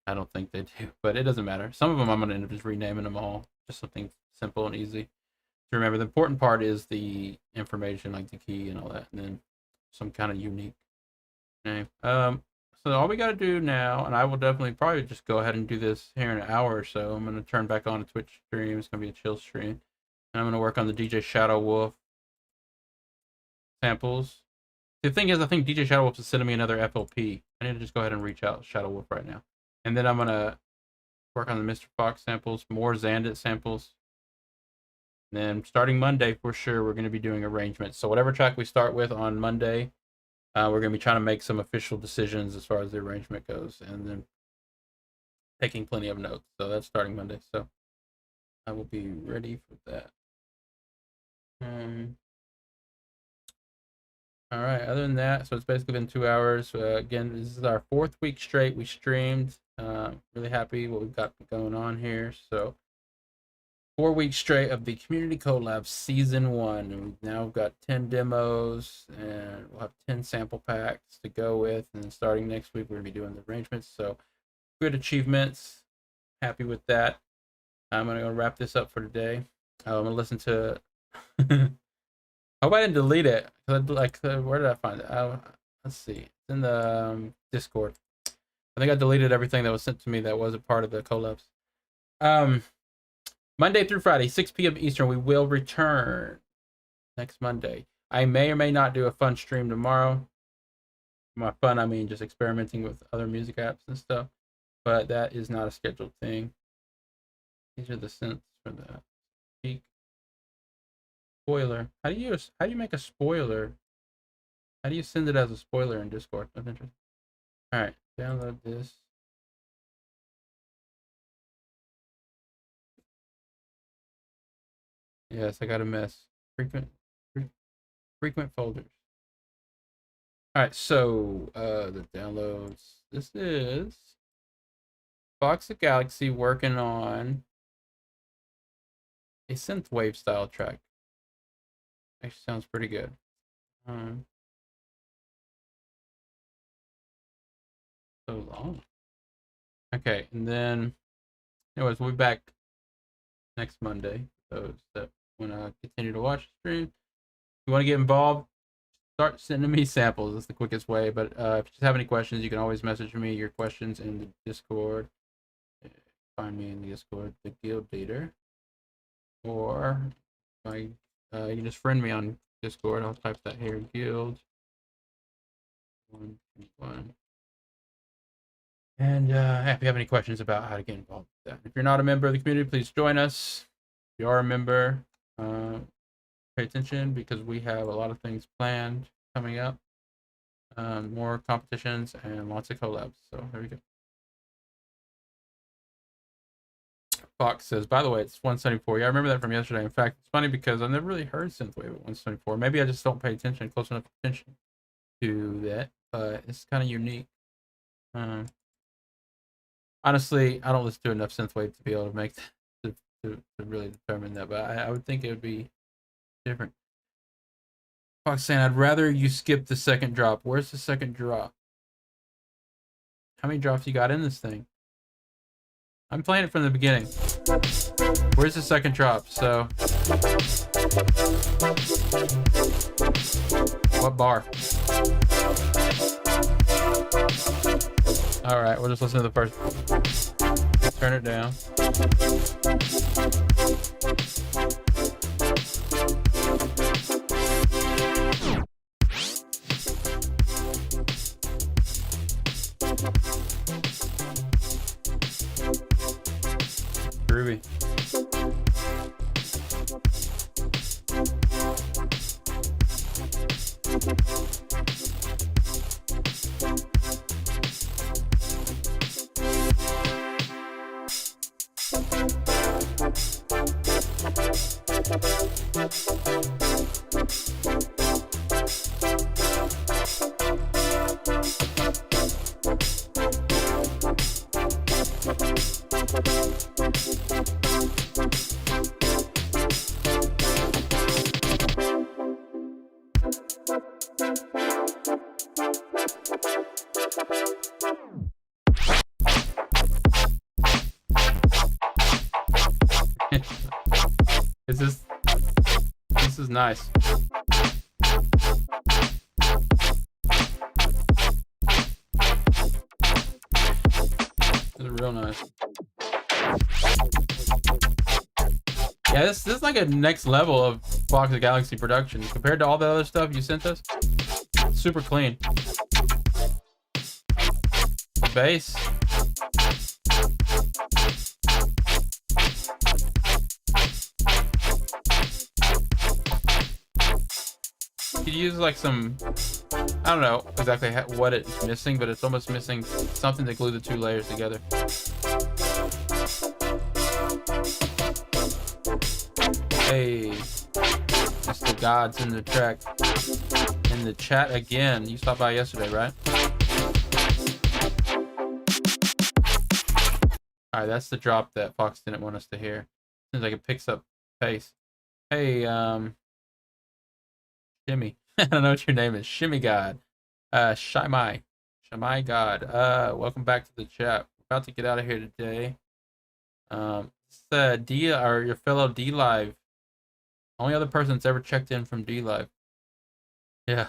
I don't think they do, but it doesn't matter. Some of them I'm going to end up just renaming them all. Just something simple and easy to remember. The important part is the information, like the key and all that, and then some kind of unique name. So all we got to do now, and I will definitely probably just go ahead and do this here in an hour or so. I'm going to turn back on a Twitch stream. It's going to be a chill stream. And I'm going to work on the DJ Shadow Wolf samples. The thing is, I think DJ Shadow Wolf is sending me another FLP. I need to just go ahead and reach out to Shadow Wolf right now. And then I'm going to work on the Mr. Fox samples, more Xandit samples. And then starting Monday, for sure, we're going to be doing arrangements. So whatever track we start with on Monday, we're going to be trying to make some official decisions as far as the arrangement goes. And then taking plenty of notes. So that's starting Monday. So I will be ready for that. All right. Other than that, so it's basically been 2 hours. Again, this is our 4th week straight. We streamed. Really happy what we've got going on here. So 4 weeks straight of the Community Collab Season 1. And we've now got 10 demos, and we'll have 10 sample packs to go with. And then starting next week, we're going to be doing the arrangements. So good achievements. Happy with that. I'm going to go wrap this up for today. I'm going to listen to... I hope I didn't delete it. Like, where did I find it? Let's see. It's in the Discord. I think I deleted everything that was sent to me that wasn't part of the collabs. Monday through Friday, 6 p.m. Eastern, we will return next Monday. I may or may not do a fun stream tomorrow. By fun, I mean just experimenting with other music apps and stuff. But that is not a scheduled thing. These are the synths for that. Peak. Spoiler. How do you make a spoiler? How do you send it as a spoiler in Discord? That's interesting. All right, download this. Yes, I got a mess. Frequent folders. All right, so the downloads. This is Fox the Galaxy working on a synthwave style track. Actually, sounds pretty good. So long. Okay, and then, anyways, we'll be back next Monday. So that when I continue to watch the stream, if you want to get involved, start sending me samples. That's the quickest way. But if you just have any questions, you can always message me your questions in the Discord. Find me in the Discord, the guild leader, or you can just friend me on Discord. I'll type that here, guild 121. And if you have any questions about how to get involved with that, if you're not a member of the community, please join us. If you are a member, pay attention because we have a lot of things planned coming up. More competitions and lots of collabs. So there we go. Fox says, by the way, it's 174. Yeah, I remember that from yesterday. In fact, it's funny because I've never really heard synthwave at 174. Maybe I just don't pay attention, close enough attention to that, but it's kind of unique. Honestly, I don't listen to enough synthwave to be able to make to really determine that, but I would think it would be different. Fox saying, I'd rather you skip the second drop. Where's the second drop? How many drops you got in this thing? I'm playing it from the beginning. Where's the second drop? So, what bar? All right, we'll just listen to the first. Turn it down. Groovy. This is nice. This is real nice. Yeah, this is like a next level of Fox the Galaxy production compared to all the other stuff you sent us. Super clean. The bass. You could use like some, I don't know exactly what it's missing, but it's almost missing something to glue the two layers together. Hey, Mr. God's in the track. In the chat again. You stopped by yesterday, right? Alright, that's the drop that Fox didn't want us to hear. Seems like it picks up pace. Hey, Shimmy. I don't know what your name is. Shimmy God. Shamai God. Welcome back to the chat. We're about to get out of here today. It's D, or your fellow D Live. Only other person that's ever checked in from D Live. Yeah.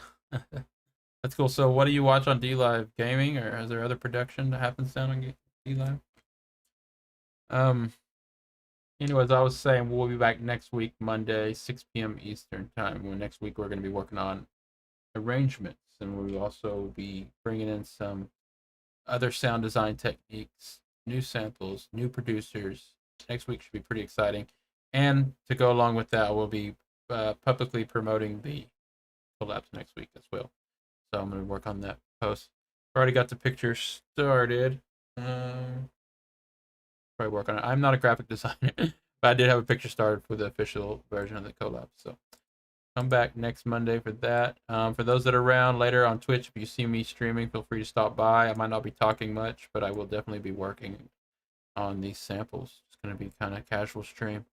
That's cool. So what do you watch on D Live? Gaming, or is there other production that happens down on D Live? Anyways, I was saying we'll be back next week, Monday, 6 p.m. Eastern time. Next week we're going to be working on arrangements, and we'll also be bringing in some other sound design techniques, new samples, new producers, next week should be pretty exciting. And to go along with that, we'll be publicly promoting the collabs next week as well. So I'm going to work on that post. Already got the picture started. Probably work on it. I'm not a graphic designer, but I did have a picture started for the official version of the collab. So come back next Monday for that. For those that are around later on Twitch, if you see me streaming, feel free to stop by. I might not be talking much, but I will definitely be working on these samples. It's going to be kind of casual stream.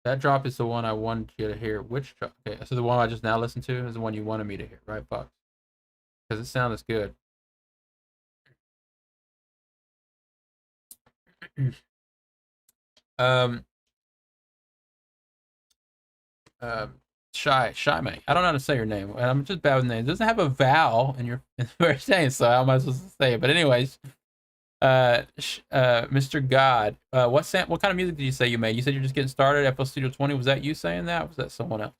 That drop is the one I wanted you to hear. Which drop? Okay, so the one I just now listened to is the one you wanted me to hear, right, Fox? Because it sounds good. um, Shy May. I don't know how to say your name. I'm just bad with names. It doesn't have a vowel in your first name, so how am I supposed to say it? But anyways, Mr. God, what kind of music did you say you made? You said you're just getting started at FL Studio 20. Was that you saying that? Or was that someone else?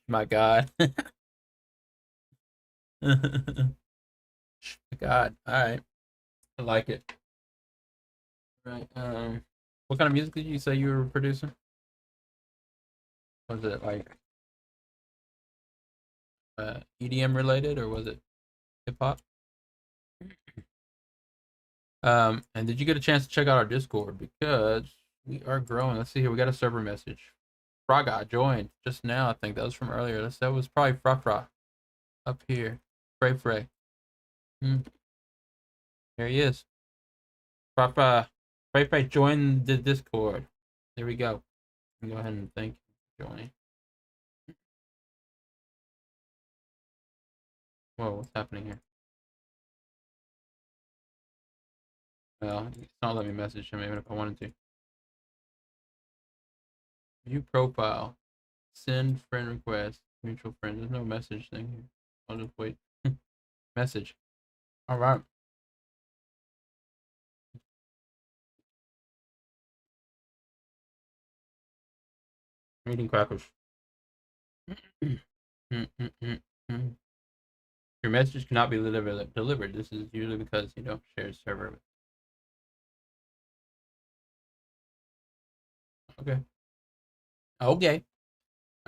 My God. God. All right. I like it. Right. What kind of music did you say you were producing? Was it like EDM related or was it hip hop? And did you get a chance to check out our Discord? Because we are growing. Let's see here. We got a server message. Fraga joined just now. I think that was from earlier. That was probably Fra up here. Frey. There he is. Fra Frey joined the Discord. There we go. Go ahead and thank you for joining. Whoa, what's happening here? Well, it's not letting me message him even if I wanted to. View profile. Send friend request. Mutual friend. There's no message thing here. I'll just wait. Message. All right. I'm eating crackers. Your message cannot be delivered. This is usually because you don't share server. Okay. Okay.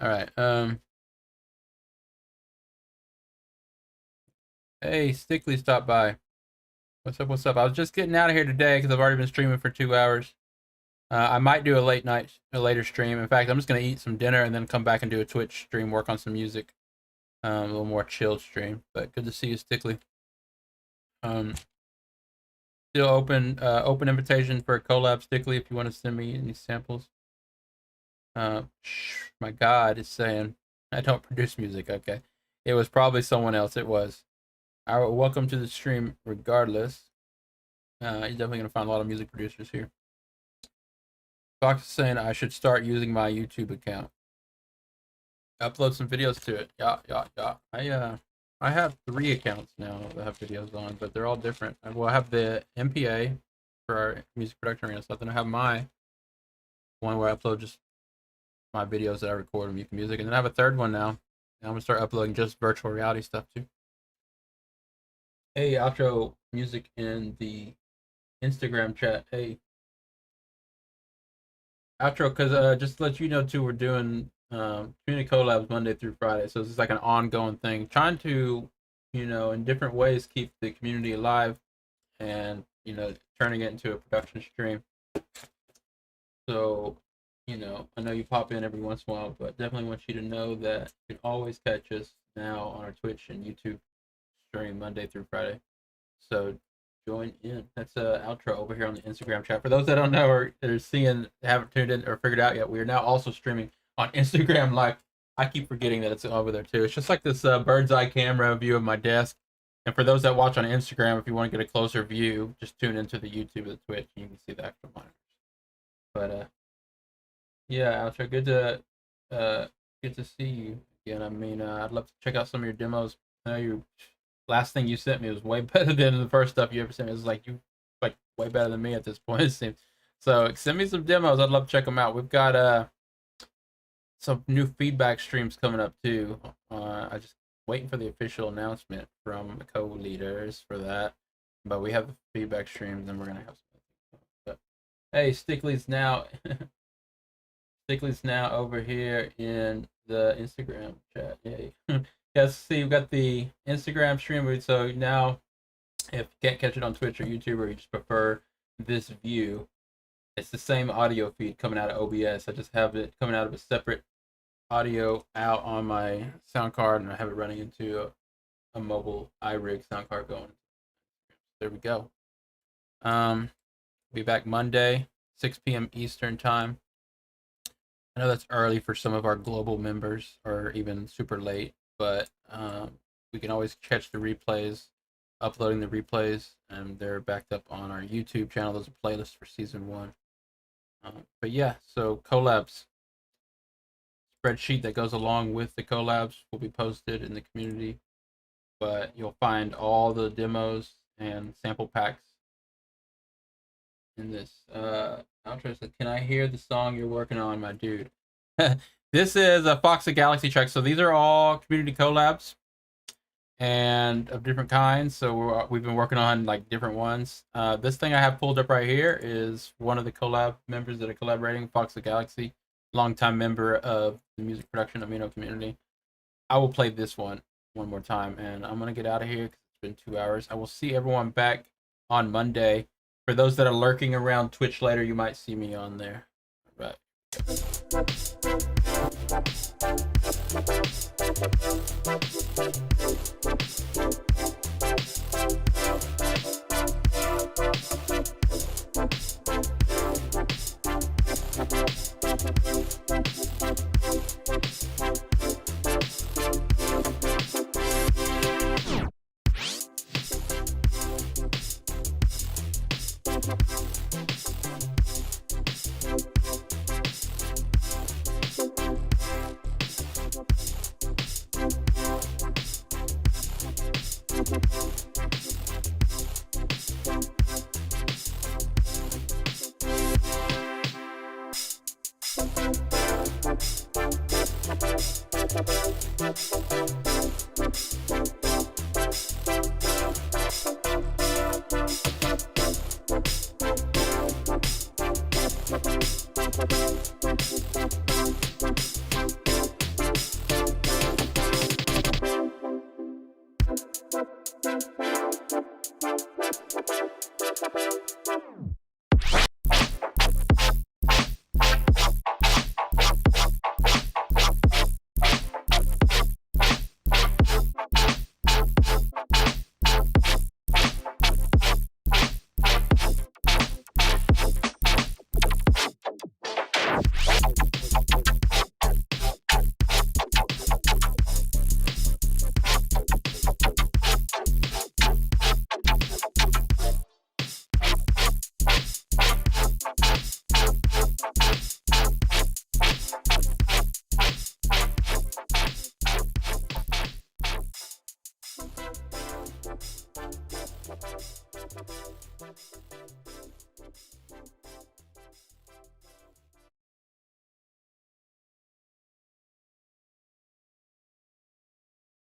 All right. Hey, Stickley stopped by. What's up? What's up? I was just getting out of here today because I've already been streaming for 2 hours. I might do a later stream. In fact, I'm just gonna eat some dinner and then come back and do a Twitch stream, work on some music. A little more chilled stream. But good to see you, Stickley. Still open invitation for a collab, Stickley, if you want to send me any samples. My God is saying I don't produce music. Okay, it was probably someone else. It was. Welcome to the stream, regardless. You're definitely gonna find a lot of music producers here. Fox is saying I should start using my YouTube account. Upload some videos to it. Yeah. I have 3 accounts now that have videos on, but they're all different. I have the MPA for our music production arena stuff, and I have my one where I upload just my videos that I record and music, and then I have a third one now. And I'm gonna start uploading just virtual reality stuff too. Hey, outro music in the Instagram chat. Hey, outro, because just to let you know too, we're doing community collabs Monday through Friday, so this is like an ongoing thing, trying to, in different ways keep the community alive, and turning it into a production stream. So, I know you pop in every once in a while, but definitely want you to know that you can always catch us now on our Twitch and YouTube stream Monday through Friday. So join in. That's a outro over here on the Instagram chat. For those that don't know or are seeing, haven't tuned in or figured out yet, we are now also streaming on Instagram Live. I keep forgetting that it's over there too. It's just like this bird's eye camera view of my desk. And for those that watch on Instagram, if you want to get a closer view, just tune into the YouTube or the Twitch, and you can see the actual monitors. But yeah, outro. Good to see you again. I mean, I'd love to check out some of your demos. I know you. Last thing you sent me was way better than the first stuff you ever sent me. It was like way better than me at this point, it seems. So send me some demos. I'd love to check them out. We've got some new feedback streams coming up too. I just waiting for the official announcement from the co-leaders for that. But we have the feedback streams, and we're gonna have some. But, hey, Stickley's now over here in the Instagram chat. Yay. Yes, see, we've got the Instagram stream. So now, if you can't catch it on Twitch or YouTube, or you just prefer this view, it's the same audio feed coming out of OBS. I just have it coming out of a separate audio out on my sound card, and I have it running into a mobile iRig sound card going. There we go. Be back Monday, 6 p.m. Eastern time. I know that's early for some of our global members, or even super late, but we can always catch the replays, uploading the replays, and they're backed up on our YouTube channel. There's a playlist for season 1. But yeah, so collabs. Spreadsheet that goes along with the collabs will be posted in the community, but you'll find all the demos and sample packs in this outro. So can I hear the song you're working on, my dude? This is a Fox of Galaxy track. So these are all community collabs and of different kinds. So we've been working on like different ones. This thing I have pulled up right here is one of the collab members that are collaborating, Fox of Galaxy, longtime member of the music production Amino community. I will play this one more time, and I'm gonna get out of here because it's been 2 hours. I will see everyone back on Monday. For those that are lurking around Twitch later, you might see me on there. All right.